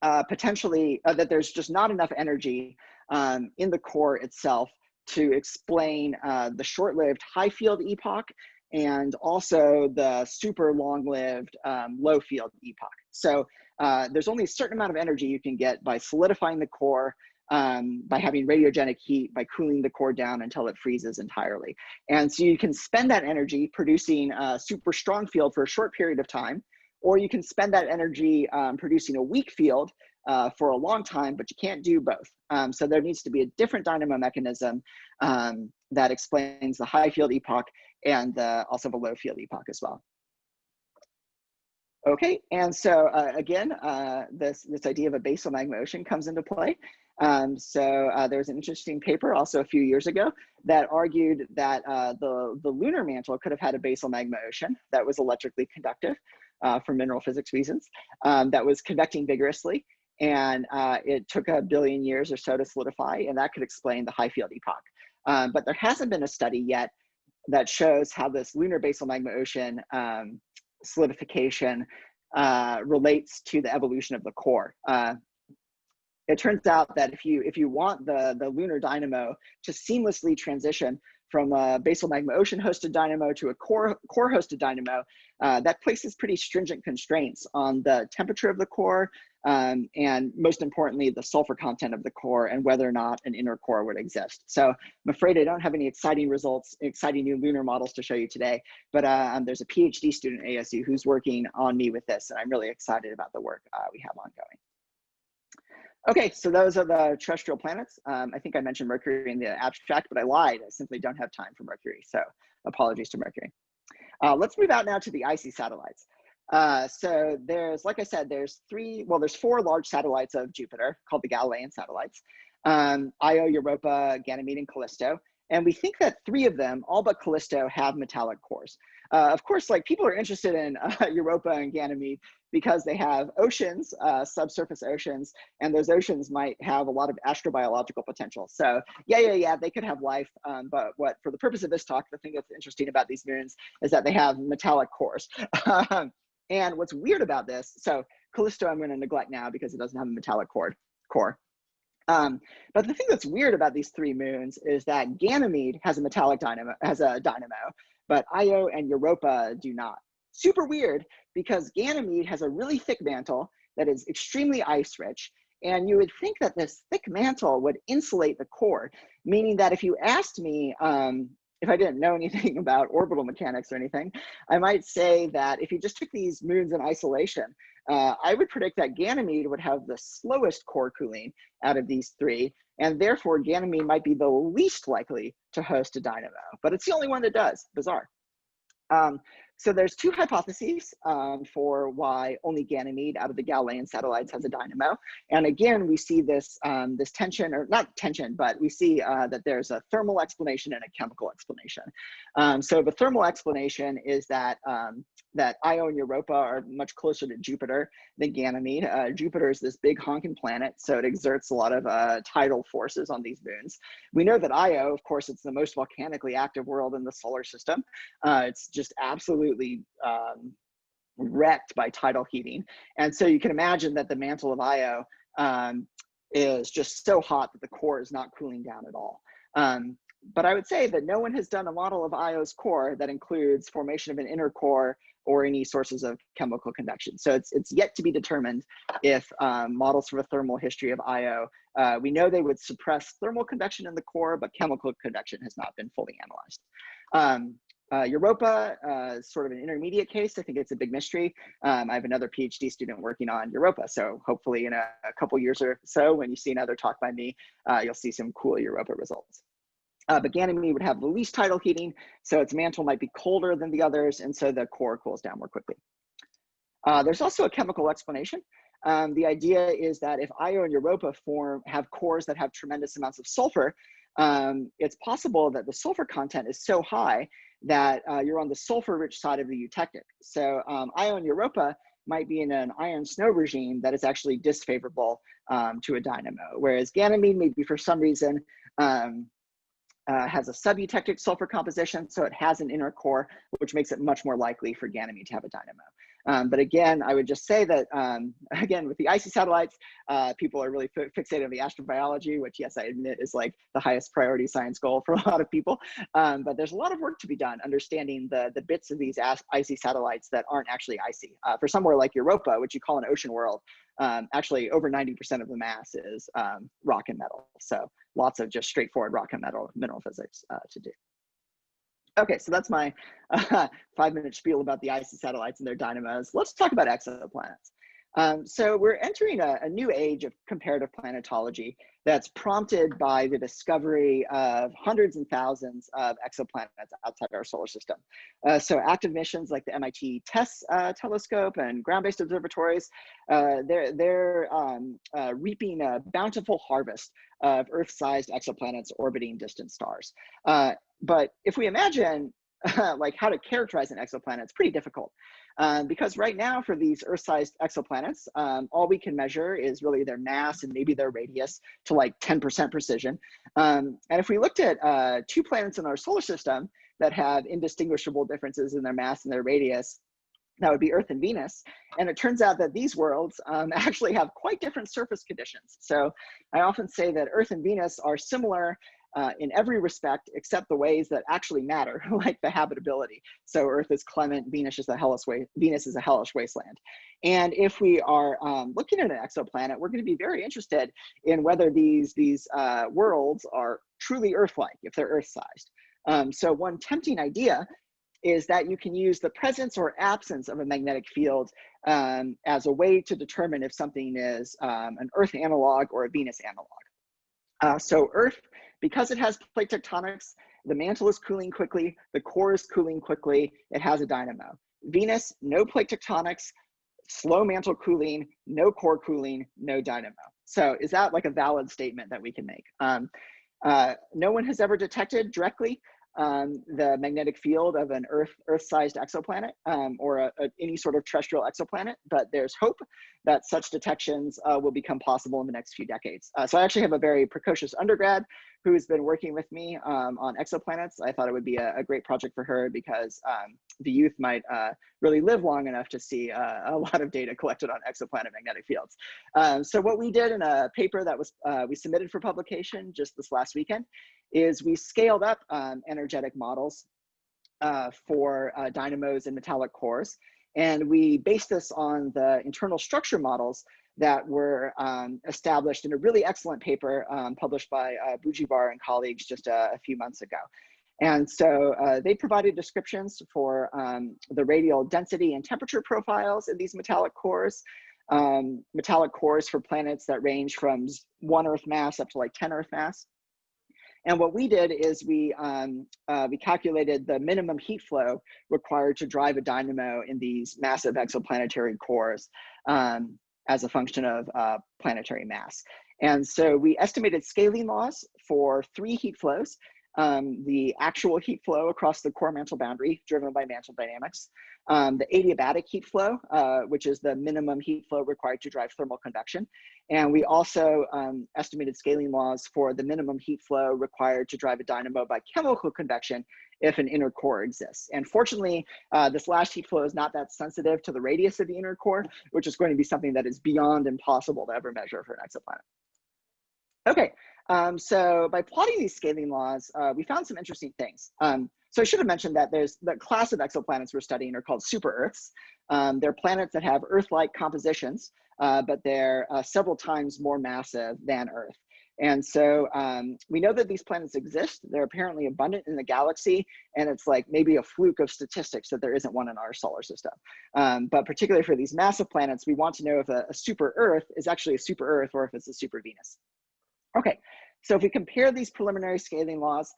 potentially, that there's just not enough energy in the core itself to explain the short-lived high field epoch and also the super long-lived low field epoch. So there's only a certain amount of energy you can get by solidifying the core, by having radiogenic heat, by cooling the core down until it freezes entirely. And so you can spend that energy producing a super strong field for a short period of time, or you can spend that energy producing a weak field for a long time, but you can't do both. So there needs to be a different dynamo mechanism that explains the high field epoch and also the low field epoch as well. Okay, and so again, this idea of a basal magma ocean comes into play. There was an interesting paper also a few years ago that argued that the lunar mantle could have had a basal magma ocean that was electrically conductive for mineral physics reasons, that was convecting vigorously. And it took 1 billion years or so to solidify, and that could explain the high field epoch. But there hasn't been a study yet that shows how this lunar basal magma ocean solidification relates to the evolution of the core. It turns out that if you want the lunar dynamo to seamlessly transition from a basal magma ocean hosted dynamo to a core hosted dynamo, that places pretty stringent constraints on the temperature of the core, and most importantly, the sulfur content of the core and whether or not an inner core would exist. So I'm afraid I don't have any exciting results, exciting new lunar models to show you today, but there's a PhD student at ASU who's working on me with this, and I'm really excited about the work we have ongoing. Okay, so those are the terrestrial planets. I think I mentioned Mercury in the abstract, but I lied. I simply don't have time for Mercury, so apologies to Mercury. Let's move out now to the icy satellites. So there's, like I said, there's four large satellites of Jupiter called the Galilean satellites, Io, Europa, Ganymede, and Callisto. And we think that three of them, all but Callisto, have metallic cores. Of course, like people are interested in Europa and Ganymede because they have oceans, subsurface oceans, and those oceans might have a lot of astrobiological potential. So yeah, they could have life. But for the purpose of this talk, the thing that's interesting about these moons is that they have metallic cores. And what's weird about this, so Callisto I'm going to neglect now because it doesn't have a metallic core. But the thing that's weird about these three moons is that Ganymede has a dynamo, but Io and Europa do not. Super weird, because Ganymede has a really thick mantle that is extremely ice rich, and you would think that this thick mantle would insulate the core, meaning that if you asked me, if I didn't know anything about orbital mechanics or anything, I might say that if you just took these moons in isolation, I would predict that Ganymede would have the slowest core cooling out of these three, and therefore Ganymede might be the least likely to host a dynamo, but it's the only one that does. Bizarre. So there's two hypotheses for why only Ganymede out of the Galilean satellites has a dynamo. And again, we see this, this tension, or not tension, but we see that there's a thermal explanation and a chemical explanation. So the thermal explanation is that, that Io and Europa are much closer to Jupiter than Ganymede. Jupiter is this big honking planet, so it exerts a lot of tidal forces on these moons. We know that Io, of course, it's the most volcanically active world in the solar system. It's just absolutely wrecked by tidal heating. And so you can imagine that the mantle of Io is just so hot that the core is not cooling down at all. But I would say that no one has done a model of Io's core that includes formation of an inner core or any sources of chemical convection. So it's yet to be determined if models for a thermal history of Io, we know they would suppress thermal convection in the core, but chemical convection has not been fully analyzed. Europa is sort of an intermediate case. I think it's a big mystery. I have another PhD student working on Europa, so hopefully in a couple years or so, when you see another talk by me, you'll see some cool Europa results. But Ganymede would have the least tidal heating, so its mantle might be colder than the others, and so the core cools down more quickly. There's also a chemical explanation. The idea is that if Io and Europa have cores that have tremendous amounts of sulfur, it's possible that the sulfur content is so high that you're on the sulfur-rich side of the eutectic. So Io and Europa might be in an iron snow regime that is actually disfavorable to a dynamo, whereas Ganymede maybe for some reason has a subeutectic sulfur composition, so it has an inner core, which makes it much more likely for Ganymede to have a dynamo. But again, I would just say that, again, with the icy satellites, people are really fixated on the astrobiology, which, yes, I admit is like the highest priority science goal for a lot of people. But there's a lot of work to be done understanding the bits of these icy satellites that aren't actually icy. For somewhere like Europa, which you call an ocean world, actually over 90% of the mass is rock and metal. So lots of just straightforward rock and mineral physics to do. Okay, so that's my 5-minute spiel about the icy satellites and their dynamos. Let's talk about exoplanets. So we're entering a new age of comparative planetology that's prompted by the discovery of hundreds and thousands of exoplanets outside our solar system. So active missions like the MIT TESS telescope and ground-based observatories, they're reaping a bountiful harvest of Earth-sized exoplanets orbiting distant stars. But if we imagine like how to characterize an exoplanet, it's pretty difficult. Because right now for these Earth-sized exoplanets, all we can measure is really their mass and maybe their radius to like 10% precision. And if we looked at 2 planets in our solar system that have indistinguishable differences in their mass and their radius, that would be Earth and Venus. And it turns out that these worlds actually have quite different surface conditions. So I often say that Earth and Venus are similar in every respect except the ways that actually matter, like the habitability. So Earth is clement, Venus is a hellish wasteland. And if we are looking at an exoplanet, we're going to be very interested in whether these worlds are truly Earth-like, if they're Earth-sized. So one tempting idea is that you can use the presence or absence of a magnetic field as a way to determine if something is an Earth analog or a Venus analog. So Earth, because it has plate tectonics, the mantle is cooling quickly, the core is cooling quickly, it has a dynamo. Venus, no plate tectonics, slow mantle cooling, no core cooling, no dynamo. So is that like a valid statement that we can make? No one has ever detected directly the magnetic field of an Earth-sized exoplanet or any sort of terrestrial exoplanet, but there's hope that such detections will become possible in the next few decades. So I actually have a very precocious undergrad who's been working with me on exoplanets. I thought it would be a great project for her because the youth might really live long enough to see a lot of data collected on exoplanet magnetic fields. So what we did in a paper that was we submitted for publication just this last weekend is we scaled up energetic models for dynamos and metallic cores. And we based this on the internal structure models that were established in a really excellent paper published by Bujivar and colleagues just a few months ago. And so they provided descriptions for the radial density and temperature profiles in these metallic cores for planets that range from 1 Earth mass up to like 10 Earth mass. And what we did is we calculated the minimum heat flow required to drive a dynamo in these massive exoplanetary cores as a function of planetary mass. And so we estimated scaling laws for 3 heat flows. The actual heat flow across the core mantle boundary driven by mantle dynamics, the adiabatic heat flow, which is the minimum heat flow required to drive thermal convection. And we also estimated scaling laws for the minimum heat flow required to drive a dynamo by chemical convection if an inner core exists. And fortunately, this last heat flow is not that sensitive to the radius of the inner core, which is going to be something that is beyond impossible to ever measure for an exoplanet. Okay. So by plotting these scaling laws, we found some interesting things. So I should have mentioned that there's the class of exoplanets we're studying are called super Earths. They're planets that have Earth-like compositions, but they're several times more massive than Earth. And so we know that these planets exist. They're apparently abundant in the galaxy, and it's like maybe a fluke of statistics that there isn't one in our solar system. But particularly for these massive planets, we want to know if a super Earth is actually a super Earth or if it's a super Venus. Okay, so if we compare these preliminary scaling laws,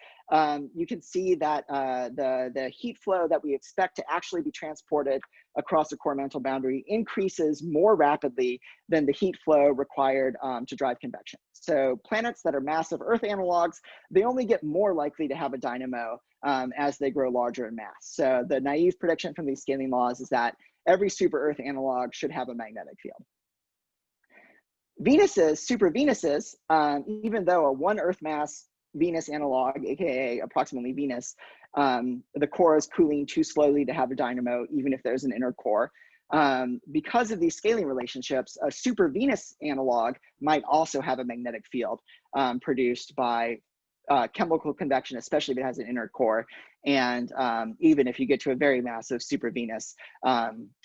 you can see that the heat flow that we expect to actually be transported across the core mantle boundary increases more rapidly than the heat flow required to drive convection. So planets that are massive Earth analogs, they only get more likely to have a dynamo as they grow larger in mass. So the naive prediction from these scaling laws is that every super Earth analog should have a magnetic field. Venuses, super Venuses, even though a 1 Earth mass Venus analog, aka approximately Venus, the core is cooling too slowly to have a dynamo, even if there's an inner core. Because of these scaling relationships, a super Venus analog might also have a magnetic field produced by chemical convection, especially if it has an inner core. And even if you get to a very massive super Venus,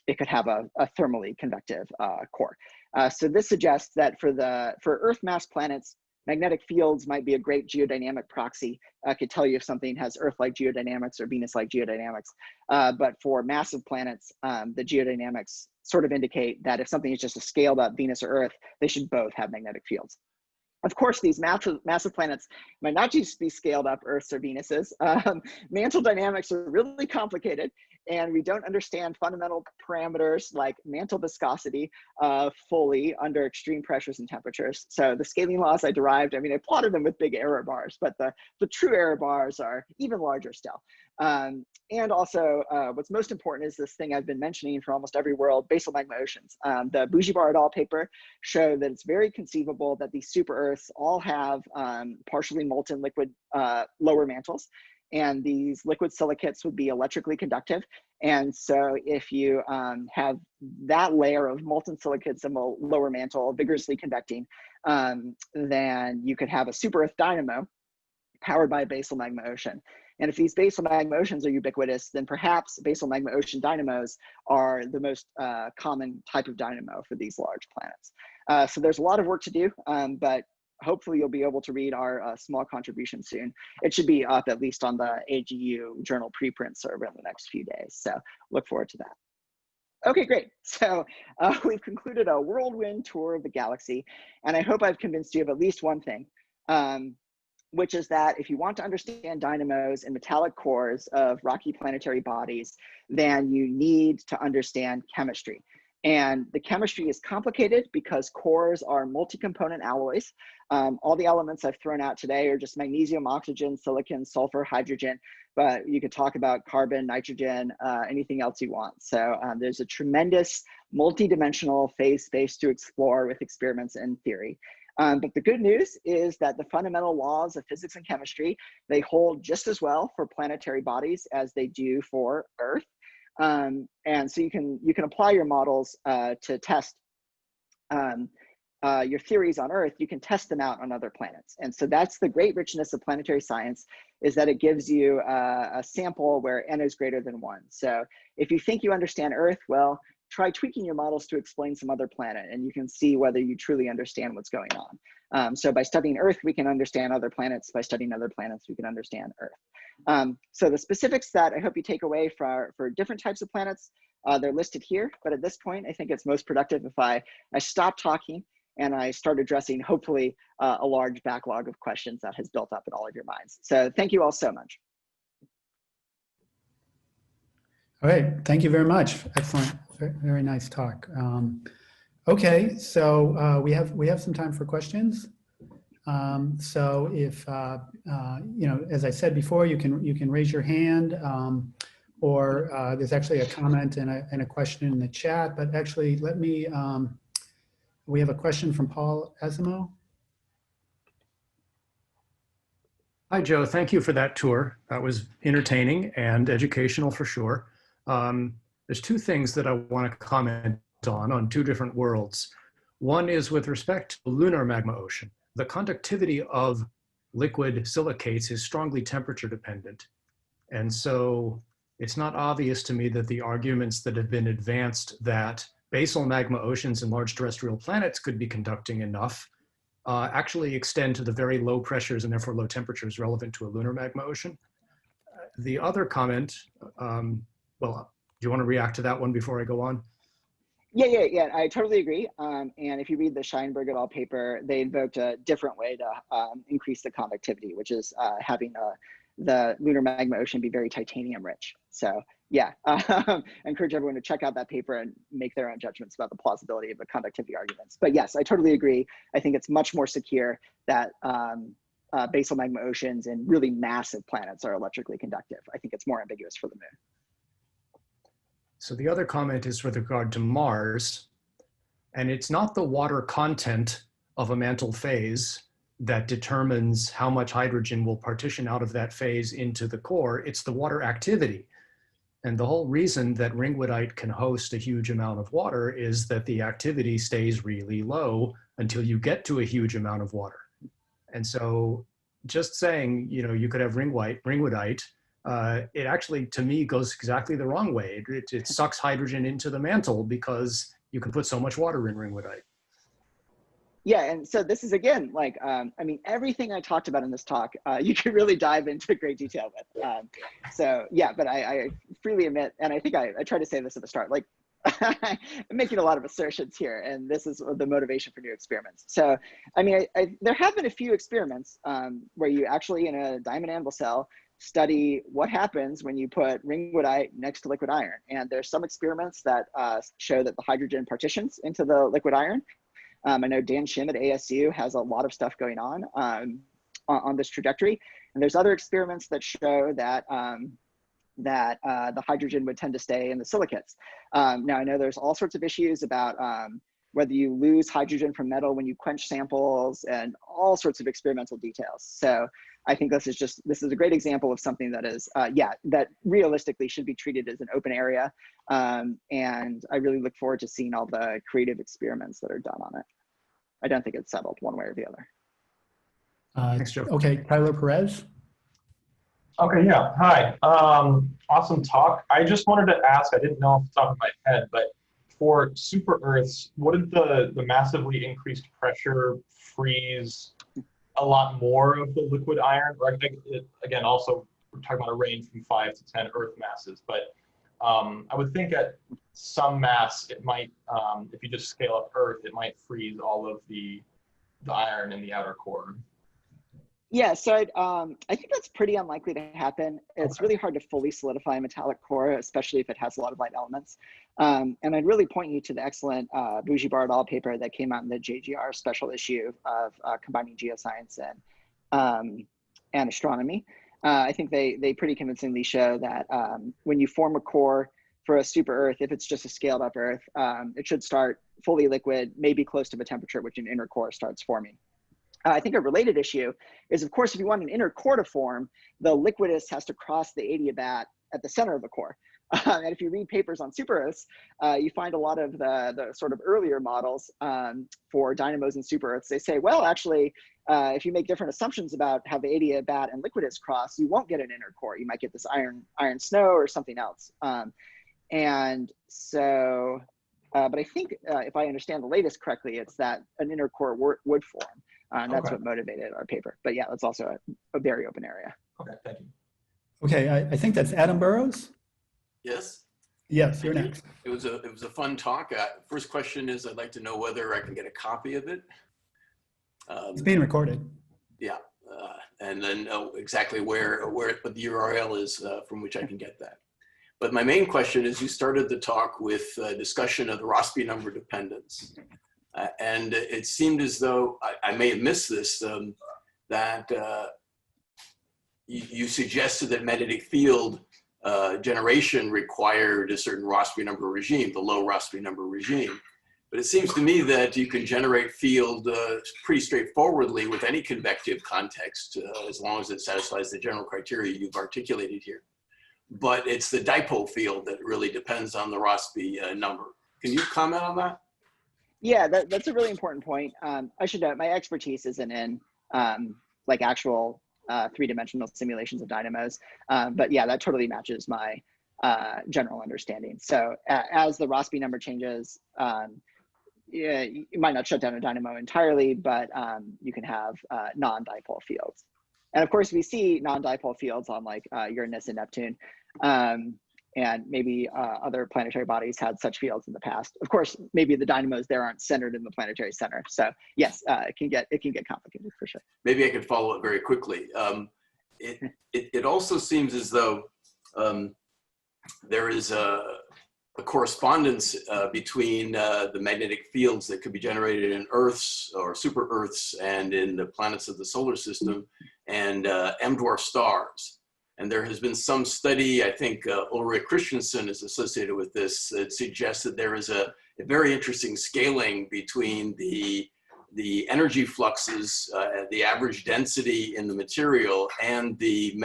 it could have a thermally convective core. So this suggests that for Earth mass planets, magnetic fields might be a great geodynamic proxy. Could tell you if something has Earth-like geodynamics or Venus-like geodynamics. But for massive planets, the geodynamics sort of indicate that if something is just a scaled up Venus or Earth, they should both have magnetic fields. Of course, these massive planets might not just be scaled up Earths or Venuses. Mantle dynamics are really complicated, and we don't understand fundamental parameters like mantle viscosity fully under extreme pressures and temperatures. So the scaling laws I derived, I mean, I plotted them with big error bars, but the true error bars are even larger still. And also, what's most important is this thing I've been mentioning for almost every world, basal magma oceans. The Bujivar et al. Paper showed that it's very conceivable that these super Earths all have partially molten liquid lower mantles, and these liquid silicates would be electrically conductive. And so if you have that layer of molten silicates in the lower mantle vigorously convecting, then you could have a super Earth dynamo. powered by a basal magma ocean. And if these basal magma oceans are ubiquitous, then perhaps basal magma ocean dynamos are the most common type of dynamo for these large planets. So there's a lot of work to do, but hopefully you'll be able to read our small contribution soon. It should be up at least on the AGU journal preprint server in the next few days. So look forward to that. Okay, great. So we've concluded a whirlwind tour of the galaxy, and I hope I've convinced you of at least one thing, which is that if you want to understand dynamos and metallic cores of rocky planetary bodies, then you need to understand chemistry. And the chemistry is complicated because cores are multi-component alloys. All the elements I've thrown out today are just magnesium, oxygen, silicon, sulfur, hydrogen, but you could talk about carbon, nitrogen, anything else you want. So there's a tremendous multi-dimensional phase space to explore with experiments and theory. But the good news is that the fundamental laws of physics and chemistry, they hold just as well for planetary bodies as they do for Earth. And so you can apply your models to test your theories on Earth. You can test them out on other planets. And so that's the great richness of planetary science, is that it gives you a sample where n is greater than 1. So if you think you understand Earth, well, try tweaking your models to explain some other planet, and you can see whether you truly understand what's going on. So by studying Earth, we can understand other planets. By studying other planets, we can understand Earth. So the specifics that I hope you take away for different types of planets, they're listed here. But at this point, I think it's most productive if I stop talking and I start addressing, hopefully, a large backlog of questions that has built up in all of your minds. So thank you all so much. All right, thank you very much. Excellent, very nice talk. Okay, so we have some time for questions. So if you know, as I said before, you can raise your hand, or there's actually a comment and a question in the chat. But actually, let me. We have a question from Paul Asimo. Hi, Joe. Thank you for that tour. That was entertaining and educational for sure. There's two things that I want to comment on two different worlds. One is with respect to the lunar magma ocean. The conductivity of liquid silicates is strongly temperature dependent. And so it's not obvious to me that the arguments that have been advanced that basal magma oceans and large terrestrial planets could be conducting enough actually extend to the very low pressures and therefore low temperatures relevant to a lunar magma ocean. The other comment, well, do you want to react to that one before I go on? Yeah, I totally agree. And if you read the Scheinberg et al. Paper, they invoked a different way to increase the conductivity, which is having the lunar magma ocean be very titanium rich. So yeah, I encourage everyone to check out that paper and make their own judgments about the plausibility of the conductivity arguments. But yes, I totally agree. I think it's much more secure that basal magma oceans and really massive planets are electrically conductive. I think it's more ambiguous for the moon. So the other comment is with regard to Mars, and it's not the water content of a mantle phase that determines how much hydrogen will partition out of that phase into the core, it's the water activity. And the whole reason that ringwoodite can host a huge amount of water is that the activity stays really low until you get to a huge amount of water. And so just saying, you know, you could have ringwoodite, it actually, to me, goes exactly the wrong way. It sucks hydrogen into the mantle because you can put so much water in ringwoodite. Yeah, and so this is, again, like, I mean, everything I talked about in this talk, you could really dive into great detail with. So yeah, but I freely admit, and I think I tried to say this at the start, like, I'm making a lot of assertions here, and this is the motivation for new experiments. So, I mean, there have been a few experiments where you actually, in a diamond anvil cell, study what happens when you put ringwoodite next to liquid iron. And there's some experiments that show that the hydrogen partitions into the liquid iron. I know Dan Shim at ASU has a lot of stuff going on this trajectory. And there's other experiments that show that the hydrogen would tend to stay in the silicates. Now, I know there's all sorts of issues about whether you lose hydrogen from metal when you quench samples and all sorts of experimental details. So I think this is a great example of something that is, that realistically should be treated as an open area. And I really look forward to seeing all the creative experiments that are done on it. I don't think it's settled one way or the other. Thanks, Joe. Okay, Tyler Perez. Okay, yeah. Hi. Awesome talk. I just wanted to ask, I didn't know off the top of my head, but for super Earths, wouldn't the massively increased pressure freeze a lot more of the liquid iron? Or I think again, also we're talking about a range from 5 to 10 Earth masses, but I would think at some mass it might, if you just scale up Earth, it might freeze all of the iron in the outer core. Yeah, so I think that's pretty unlikely to happen. It's really hard to fully solidify a metallic core, especially if it has a lot of light elements. And I'd really point you to the excellent Bougie-Bar et al. Paper that came out in the JGR special issue of combining geoscience and astronomy. I think they pretty convincingly show that when you form a core for a super Earth, if it's just a scaled up Earth, it should start fully liquid, maybe close to the temperature at which an inner core starts forming. I think a related issue is, of course, if you want an inner core to form, the liquidus has to cross the adiabat at the center of the core. And if you read papers on super Earths, you find a lot of the sort of earlier models for dynamos and super Earths. They say, well, actually, if you make different assumptions about how the adiabat and liquidus cross, you won't get an inner core. You might get this iron snow or something else. And so, but I think if I understand the latest correctly, it's that an inner core would form. And that's what motivated our paper. But yeah, that's also a very open area. Okay, thank you. Okay, I think that's Adam Burrows. Yes. Yes, you're next. It was a fun talk. First question is, I'd like to know whether I can get a copy of it. It's being recorded. Yeah, and then exactly where the URL is from which I can get that. But my main question is, you started the talk with a discussion of the Rossby number dependence. And it seemed as though, I may have missed this, that you suggested that magnetic field generation required a certain Rossby number regime, the low Rossby number regime. But it seems to me that you can generate field pretty straightforwardly with any convective context, as long as it satisfies the general criteria you've articulated here. But it's the dipole field that really depends on the Rossby number. Can you comment on that? Yeah, that's a really important point. I should note my expertise isn't in like actual three-dimensional simulations of dynamos, but yeah, that totally matches my general understanding. So as the Rossby number changes, yeah, you might not shut down a dynamo entirely, but you can have non-dipole fields. And of course, we see non-dipole fields on like Uranus and Neptune. And maybe other planetary bodies had such fields in the past. Of course, maybe the dynamos there aren't centered in the planetary center. So yes, it can get complicated for sure. Maybe I could follow up very quickly. It also seems as though there is a correspondence between the magnetic fields that could be generated in Earths or super Earths and in the planets of the solar system and M-dwarf stars. And there has been some study, I think Ulrich Christensen is associated with this, that suggests that there is a very interesting scaling between the energy fluxes, the average density in the material, and the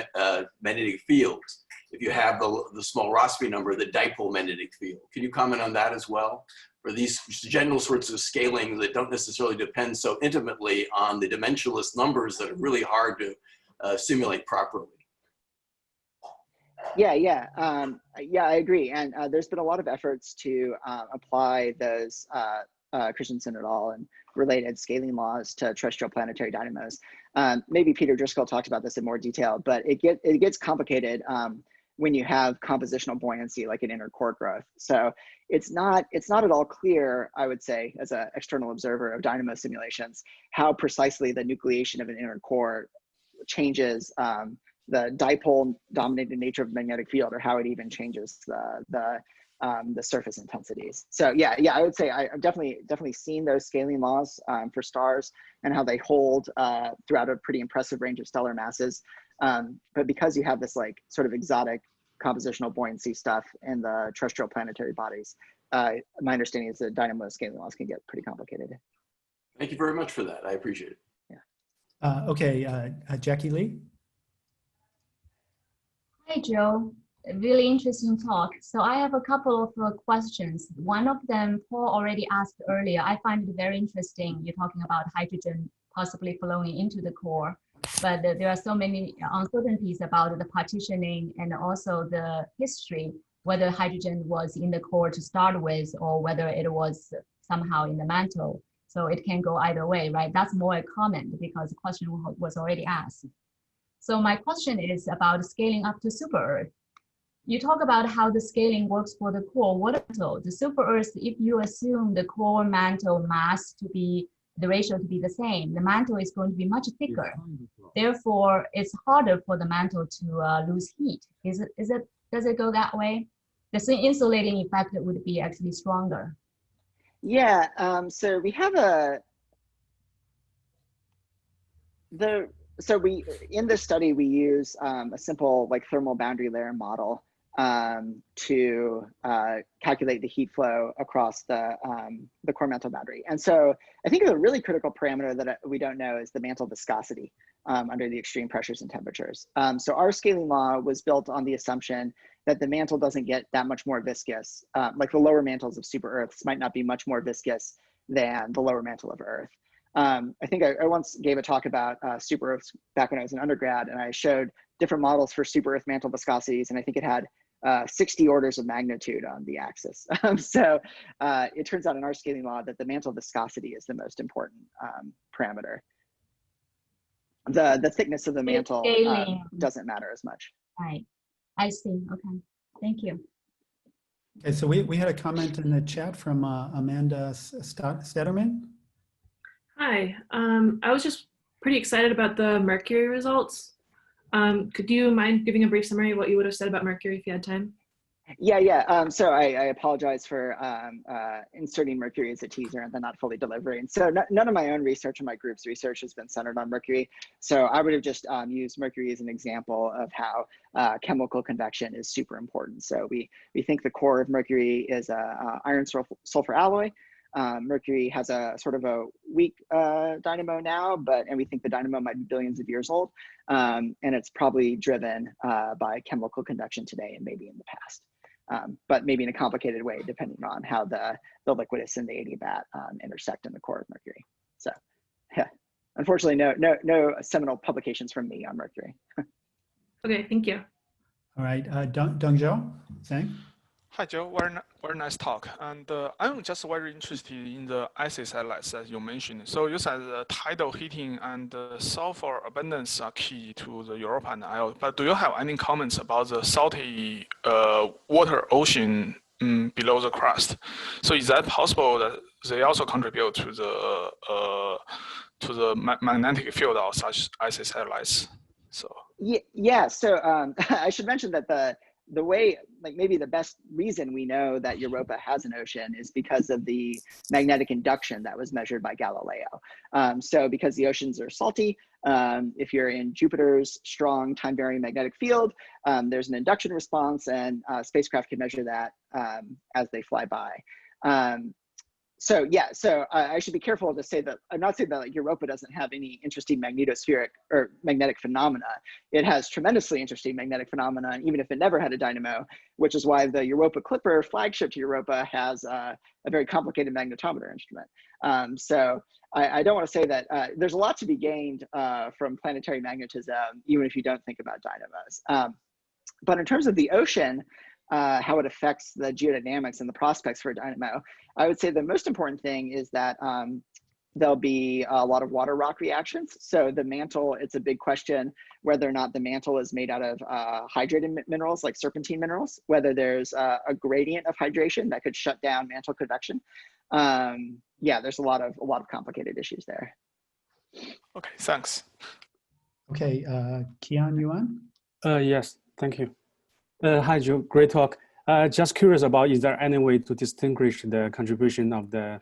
magnetic fields. If you have the small Rossby number, the dipole magnetic field. Can you comment on that as well? For these general sorts of scaling that don't necessarily depend so intimately on the dimensionless numbers that are really hard to simulate properly. Yeah, I agree. And there's been a lot of efforts to apply those Christensen et al. And related scaling laws to terrestrial planetary dynamos. Maybe Peter Driscoll talked about this in more detail, but it gets complicated when you have compositional buoyancy, like an inner core growth. So it's not at all clear, I would say, as an external observer of dynamo simulations, how precisely the nucleation of an inner core changes the dipole dominated nature of the magnetic field, or how it even changes the surface intensities. So yeah, I would say I've definitely seen those scaling laws for stars and how they hold throughout a pretty impressive range of stellar masses. But because you have this like sort of exotic compositional buoyancy stuff in the terrestrial planetary bodies, my understanding is that dynamo scaling laws can get pretty complicated. Thank you very much for that. I appreciate it. Yeah. Okay, Jackie Lee. Hi, Joe. A really interesting talk. So I have a couple of questions. One of them, Paul already asked earlier. I find it very interesting. You're talking about hydrogen possibly flowing into the core. But there are so many uncertainties about the partitioning and also the history, whether hydrogen was in the core to start with or whether it was somehow in the mantle. So it can go either way, right? That's more a comment because the question was already asked. So my question is about scaling up to super Earth. You talk about how the scaling works for the core. What about the super Earth? If you assume the core mantle mass to be the ratio to be the same, the mantle is going to be much thicker. Therefore, it's harder for the mantle to lose heat. Does it go that way? The insulating effect would be actually stronger. Yeah, so we have in this study, we use a simple like thermal boundary layer model to calculate the heat flow across the core mantle boundary. And so I think a really critical parameter that we don't know is the mantle viscosity under the extreme pressures and temperatures. So our scaling law was built on the assumption that the mantle doesn't get that much more viscous. Like the lower mantles of super Earths might not be much more viscous than the lower mantle of Earth. I think I once gave a talk about super Earths back when I was an undergrad, and I showed different models for super Earth mantle viscosities, and I think it had 60 orders of magnitude on the axis. So it turns out in our scaling law that the mantle viscosity is the most important parameter. The thickness of the mantle doesn't matter as much. Right, I see, okay, thank you. Okay, so we had a comment in the chat from Amanda Stederman. Hi, I was just pretty excited about the Mercury results. Could you mind giving a brief summary of what you would have said about Mercury if you had time? Yeah. So I apologize for inserting Mercury as a teaser and then not fully delivering. So none of my own research or my group's research has been centered on Mercury. So I would have just used Mercury as an example of how chemical convection is super important. So we think the core of Mercury is a iron sulfur alloy. Mercury has a sort of a weak dynamo now, and we think the dynamo might be billions of years old. And it's probably driven by chemical convection today and maybe in the past. But maybe in a complicated way, depending on how the liquidus and the adiabat intersect in the core of Mercury. So, yeah, unfortunately, no seminal publications from me on Mercury. Okay, thank you. All right, Dongzhou, Zhang. Hi, Joe. Very nice talk. And I'm just very interested in the icy satellites that you mentioned. So you said the tidal heating and sulfur abundance are key to the Europa and Io. But do you have any comments about the salty water ocean below the crust? So is that possible that they also contribute to the magnetic field of such icy satellites? So yeah. So I should mention that the way, like maybe the best reason we know that Europa has an ocean is because of the magnetic induction that was measured by Galileo. So because the oceans are salty, if you're in Jupiter's strong time-varying magnetic field, there's an induction response, and spacecraft can measure that as they fly by. So yeah, so I should be careful to say that I'm not saying that like Europa doesn't have any interesting magnetospheric or magnetic phenomena. It has tremendously interesting magnetic phenomena, even if it never had a dynamo, which is why the Europa Clipper flagship to Europa has a very complicated magnetometer instrument. So I don't want to say that there's a lot to be gained from planetary magnetism, even if you don't think about dynamos. But in terms of the ocean, how it affects the geodynamics and the prospects for a dynamo, I would say the most important thing is that there'll be a lot of water rock reactions. So the mantle, it's a big question whether or not the mantle is made out of hydrated minerals like serpentine minerals, whether there's a gradient of hydration that could shut down mantle convection. Yeah, there's a lot of complicated issues there. okay, thanks. Okay, Kian Yuan. Yes, thank you. Hi, Joe. Great talk. Just curious about, is there any way to distinguish the contribution of the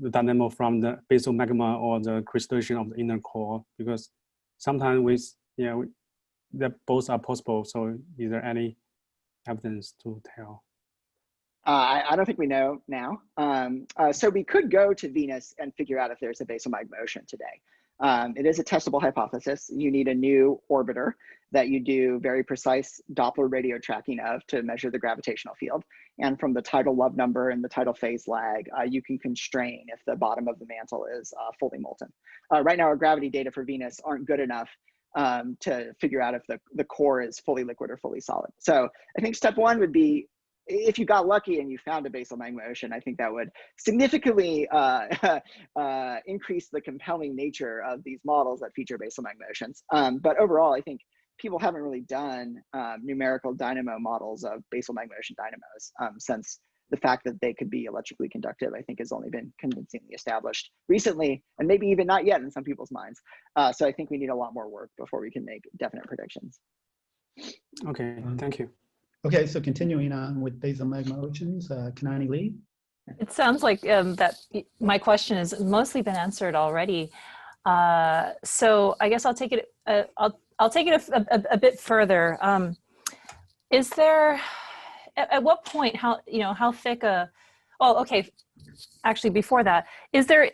dynamo from the basal magma or the crystallization of the inner core? Because sometimes that both are possible. So is there any evidence to tell? I don't think we know now. So we could go to Venus and figure out if there's a basal magma ocean today. It is a testable hypothesis. You need a new orbiter that you do very precise Doppler radio tracking of to measure the gravitational field. And from the tidal love number and the tidal phase lag, you can constrain if the bottom of the mantle is fully molten. Right now, our gravity data for Venus aren't good enough to figure out if the core is fully liquid or fully solid. So I think step one would be, if you got lucky and you found a basal magma ocean, I think that would significantly increase the compelling nature of these models that feature basal magma oceans. But overall, I think people haven't really done numerical dynamo models of basal magma ocean dynamos since the fact that they could be electrically conductive, I think, has only been convincingly established recently, and maybe even not yet in some people's minds. So I think we need a lot more work before we can make definite predictions. Okay, thank you. Okay, so continuing on with basal magma oceans, Kanani Lee. It sounds like that my question has mostly been answered already. So I guess I'll take it. I'll take it a bit further. Is there, at what point, how thick a? Oh, okay. Actually, before that, is there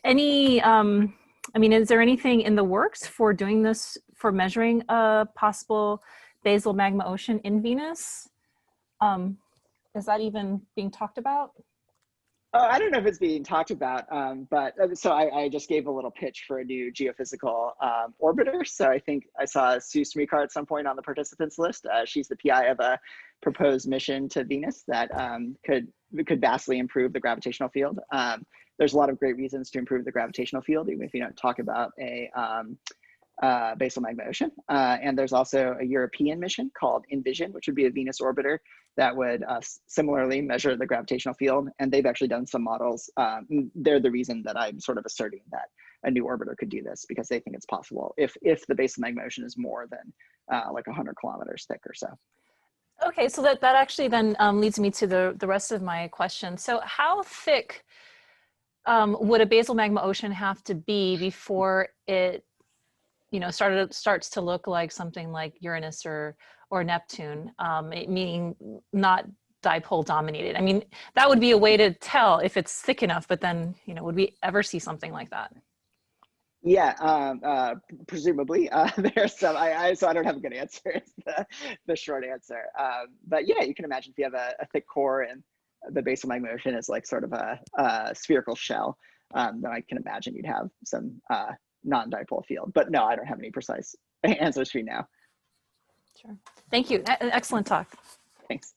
any? I mean, is there anything in the works for doing this, for measuring a possible basal magma ocean in Venus? Is that even being talked about? Oh, I don't know if it's being talked about, but so I just gave a little pitch for a new geophysical orbiter. So I think I saw Sue Smrekar at some point on the participants list. She's the PI of a proposed mission to Venus that could vastly improve the gravitational field. There's a lot of great reasons to improve the gravitational field, even if you don't talk about a basal magma ocean. And there's also a European mission called Envision, which would be a Venus orbiter that would similarly measure the gravitational field. And they've actually done some models. They're the reason that I'm sort of asserting that a new orbiter could do this, because they think it's possible if the basal magma ocean is more than like 100 kilometers thick or so. Okay, so that actually then leads me to the rest of my question. So how thick would a basal magma ocean have to be before it starts to look like something like Uranus or Neptune, meaning not dipole dominated? I mean, that would be a way to tell if it's thick enough, but then, would we ever see something like that? Yeah, presumably. There's some, so I don't have a good answer. It's the short answer. But yeah, you can imagine if you have a thick core and the basal magma ocean is like sort of a spherical shell, then I can imagine you'd have some non-dipole field. But no, I don't have any precise answers for you now. Sure. Thank you. Excellent talk. Thanks.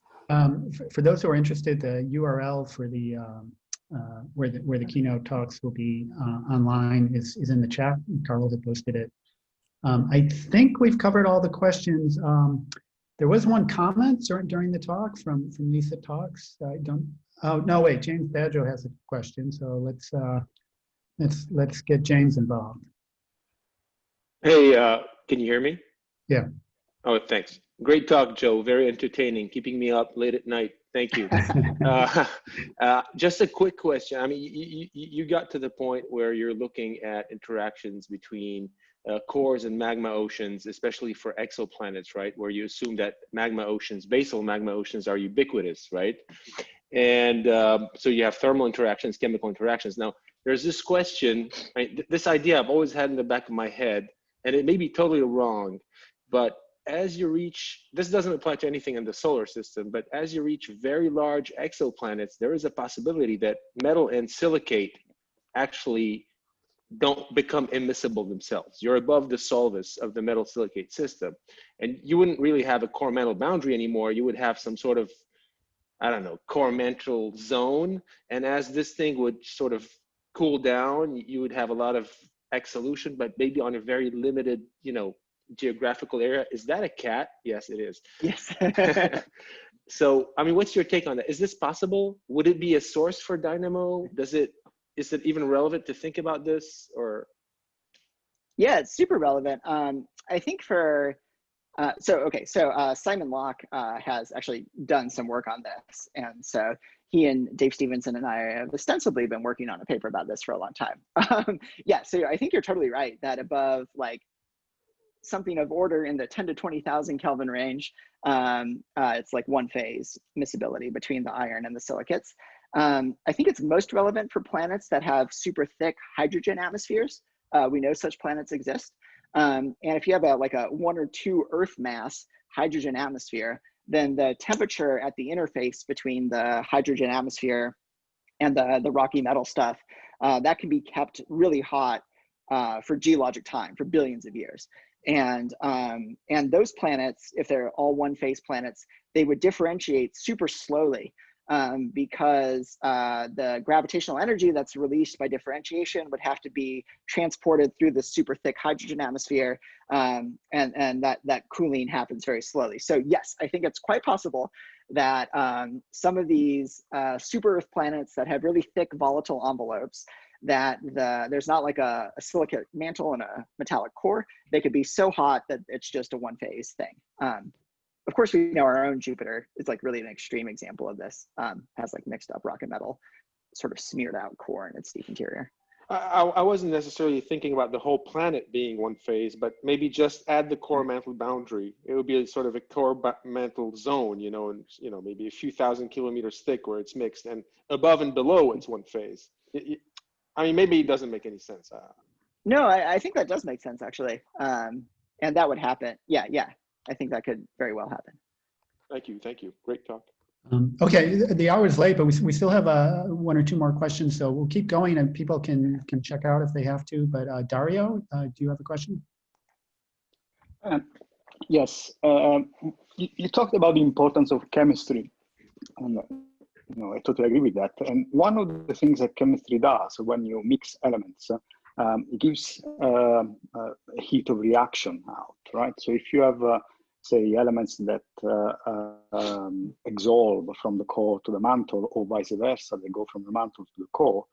For those who are interested, the URL for the where the keynote talks will be online is in the chat. Carl had posted it. I think we've covered all the questions. There was one comment during the talk from Lisa Talks. I don't. Oh no, wait. James Badjo has a question, so let's get James involved. Hey, can you hear me? Yeah. Oh, thanks. Great talk, Joe. Very entertaining, keeping me up late at night. Thank you. Just a quick question. I mean, you got to the point where you're looking at interactions between cores and magma oceans, especially for exoplanets, right? Where you assume that magma oceans, basal magma oceans, are ubiquitous, right? And so you have thermal interactions, chemical interactions. Now, there's this question, right? This idea I've always had in the back of my head, and it may be totally wrong, but as you reach, this doesn't apply to anything in the solar system, but as you reach very large exoplanets, there is a possibility that metal and silicate actually don't become immiscible themselves. You're above the solvus of the metal silicate system, and you wouldn't really have a core mantle boundary anymore. You would have some sort of, I don't know, core mantle zone. And as this thing would sort of cool down, you would have a lot of exsolution, but maybe on a very limited, geographical area. Is that a cat? Yes, it is. Yes. So, I mean, what's your take on that? Is this possible? Would it be a source for dynamo? Is it even relevant to think about this, or? Yeah, it's super relevant. I think for, Simon Locke has actually done some work on this. And so he and Dave Stevenson and I have ostensibly been working on a paper about this for a long time. Yeah, so I think you're totally right that above like something of order in the 10 to 20,000 Kelvin range, it's like one phase miscibility between the iron and the silicates. I think it's most relevant for planets that have super thick hydrogen atmospheres. we know such planets exist. And if you have like a 1 or 2 Earth mass hydrogen atmosphere, then the temperature at the interface between the hydrogen atmosphere and the rocky metal stuff, that can be kept really hot for geologic time, for billions of years. And those planets, if they're all one-phase planets, they would differentiate super slowly because the gravitational energy that's released by differentiation would have to be transported through the super thick hydrogen atmosphere, and that cooling happens very slowly. So yes, I think it's quite possible that some of these super Earth planets that have really thick volatile envelopes, that there's not like a silicate mantle and a metallic core. They could be so hot that it's just a one-phase thing. Of course, we know our own Jupiter is like really an extreme example of this. Has like mixed up rock and metal, sort of smeared out core in its deep interior. I wasn't necessarily thinking about the whole planet being one phase, but maybe just add the core mantle boundary. It would be a sort of a core mantle zone, you know, and maybe a few thousand kilometers thick where it's mixed, and above and below it's one phase. I mean, maybe it doesn't make any sense. No, I think that does make sense actually, and that would happen. Yeah. I think that could very well happen. Thank you. Great talk. Okay, the hour is late, but we still have 1 or 2 more questions, so we'll keep going, and people can check out if they have to. But Dario, do you have a question? Yes, you talked about the importance of chemistry, and I totally agree with that. And one of the things that chemistry does when you mix elements, it gives a heat of reaction out, right? So if you have say elements that exsolve from the core to the mantle, or vice versa, they go from the mantle to the core,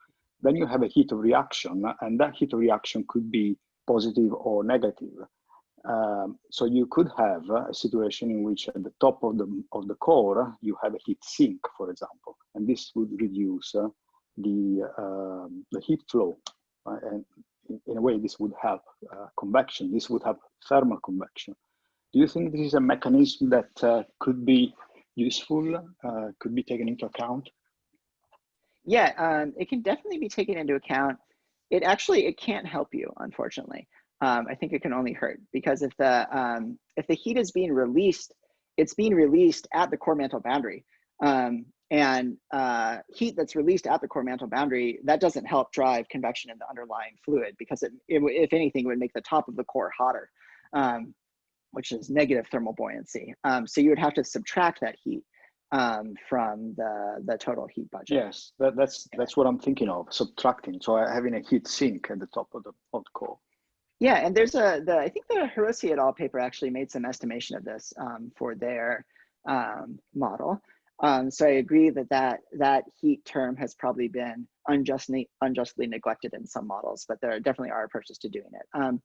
then you have a heat of reaction, and that heat of reaction could be positive or negative. So you could have a situation in which at the top of the core you have a heat sink, for example, and this would reduce the heat flow, and in a way this would help convection. This would help thermal convection. Do you think this is a mechanism that could be useful, could be taken into account? Yeah, it can definitely be taken into account. It can't help you, unfortunately. I think it can only hurt, because if the heat is being released, it's being released at the core mantle boundary, and heat that's released at the core mantle boundary, that doesn't help drive convection in the underlying fluid, because if anything, it would make the top of the core hotter, which is negative thermal buoyancy. So you would have to subtract that heat from the total heat budget. Yes, that's what I'm thinking of, subtracting. So having a heat sink at the top of the core. Yeah, and there's I think the Hirose et al. Paper actually made some estimation of this for their model. So I agree that heat term has probably been unjustly neglected in some models, but there definitely are approaches to doing it.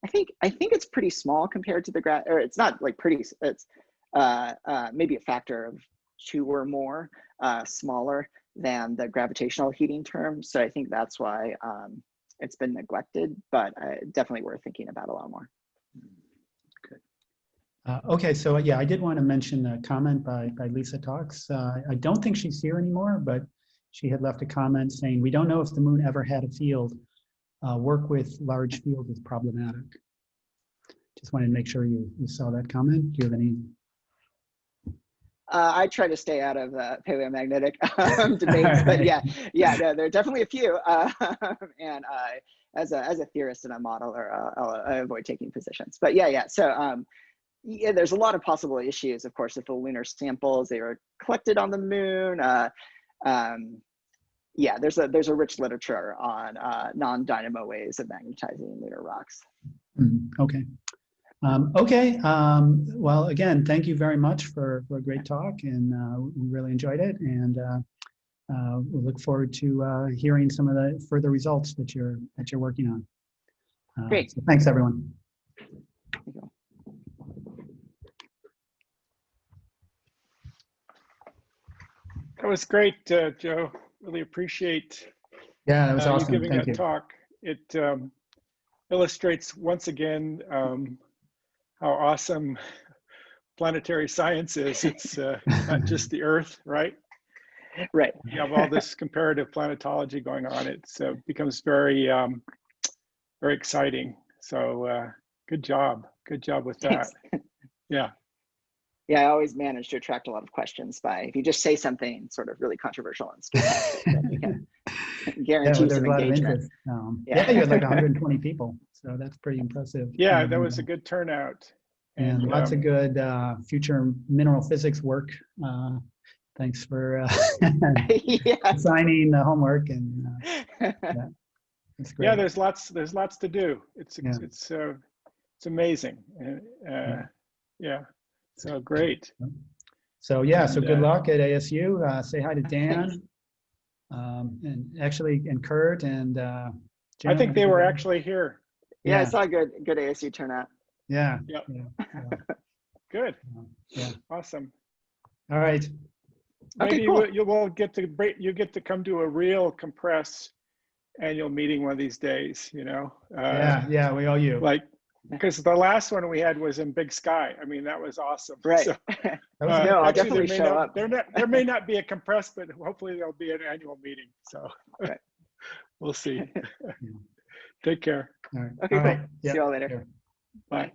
I think it's pretty small compared to the or it's not like pretty. It's maybe a factor of 2 or more smaller than the gravitational heating term. So I think that's why it's been neglected, but definitely worth thinking about a lot more. Okay, so yeah, I did want to mention a comment by Lisa Talks. I don't think she's here anymore, but she had left a comment saying, "We don't know if the moon ever had a field. Work with large field is problematic." Just wanted to make sure you saw that comment. Do you have any? I try to stay out of paleomagnetic debates, but no, there are definitely a few. And as a theorist and a modeler, I avoid taking positions. But yeah. So yeah, there's a lot of possible issues. Of course, if the lunar samples they were collected on the moon. Yeah, there's a rich literature on non-dynamo ways of magnetizing lunar rocks. Okay. Well, again, thank you very much for a great talk, and we really enjoyed it, and we look forward to hearing some of the further results that you're working on. Great. So thanks, everyone. Thank you. That was great, Joe. Really appreciate Yeah, that was awesome. you giving Thank that you. talk. It illustrates once again how awesome planetary science is. It's not just the Earth, right? Right. You have all this comparative planetology going on. It becomes very very exciting. So good job with that. Thanks. Yeah. Yeah, I always manage to attract a lot of questions by, if you just say something sort of really controversial and specific, then you can guarantee there's some a lot of engagement. interest. Yeah, you had like 120 people, so that's pretty impressive. Yeah, And, that was a good turnout. and lots of good future mineral physics work. Thanks for signing the homework, and yeah, that's great. Yeah, there's lots to do. It's amazing. Yeah, so great. So yeah, so good luck at ASU. Say hi to Dan, and actually, and Kurt, and Jim. I think they were actually here. Yeah, I saw a good ASU turnout. Yeah. Yep. Yeah. Good. Yeah. Awesome. All right. Maybe Okay, cool. you will get to come to a real COMPRES annual meeting one of these days. You know. Yeah, we owe you. Like, because the last one we had was in Big Sky. I mean, that was awesome. Right. So, No, I'll definitely show up. There may not be a COMPRES, but hopefully there'll be an annual meeting. So right. We'll see. Take care. All right. Okay, All cool. right. See you all later. Sure. Bye.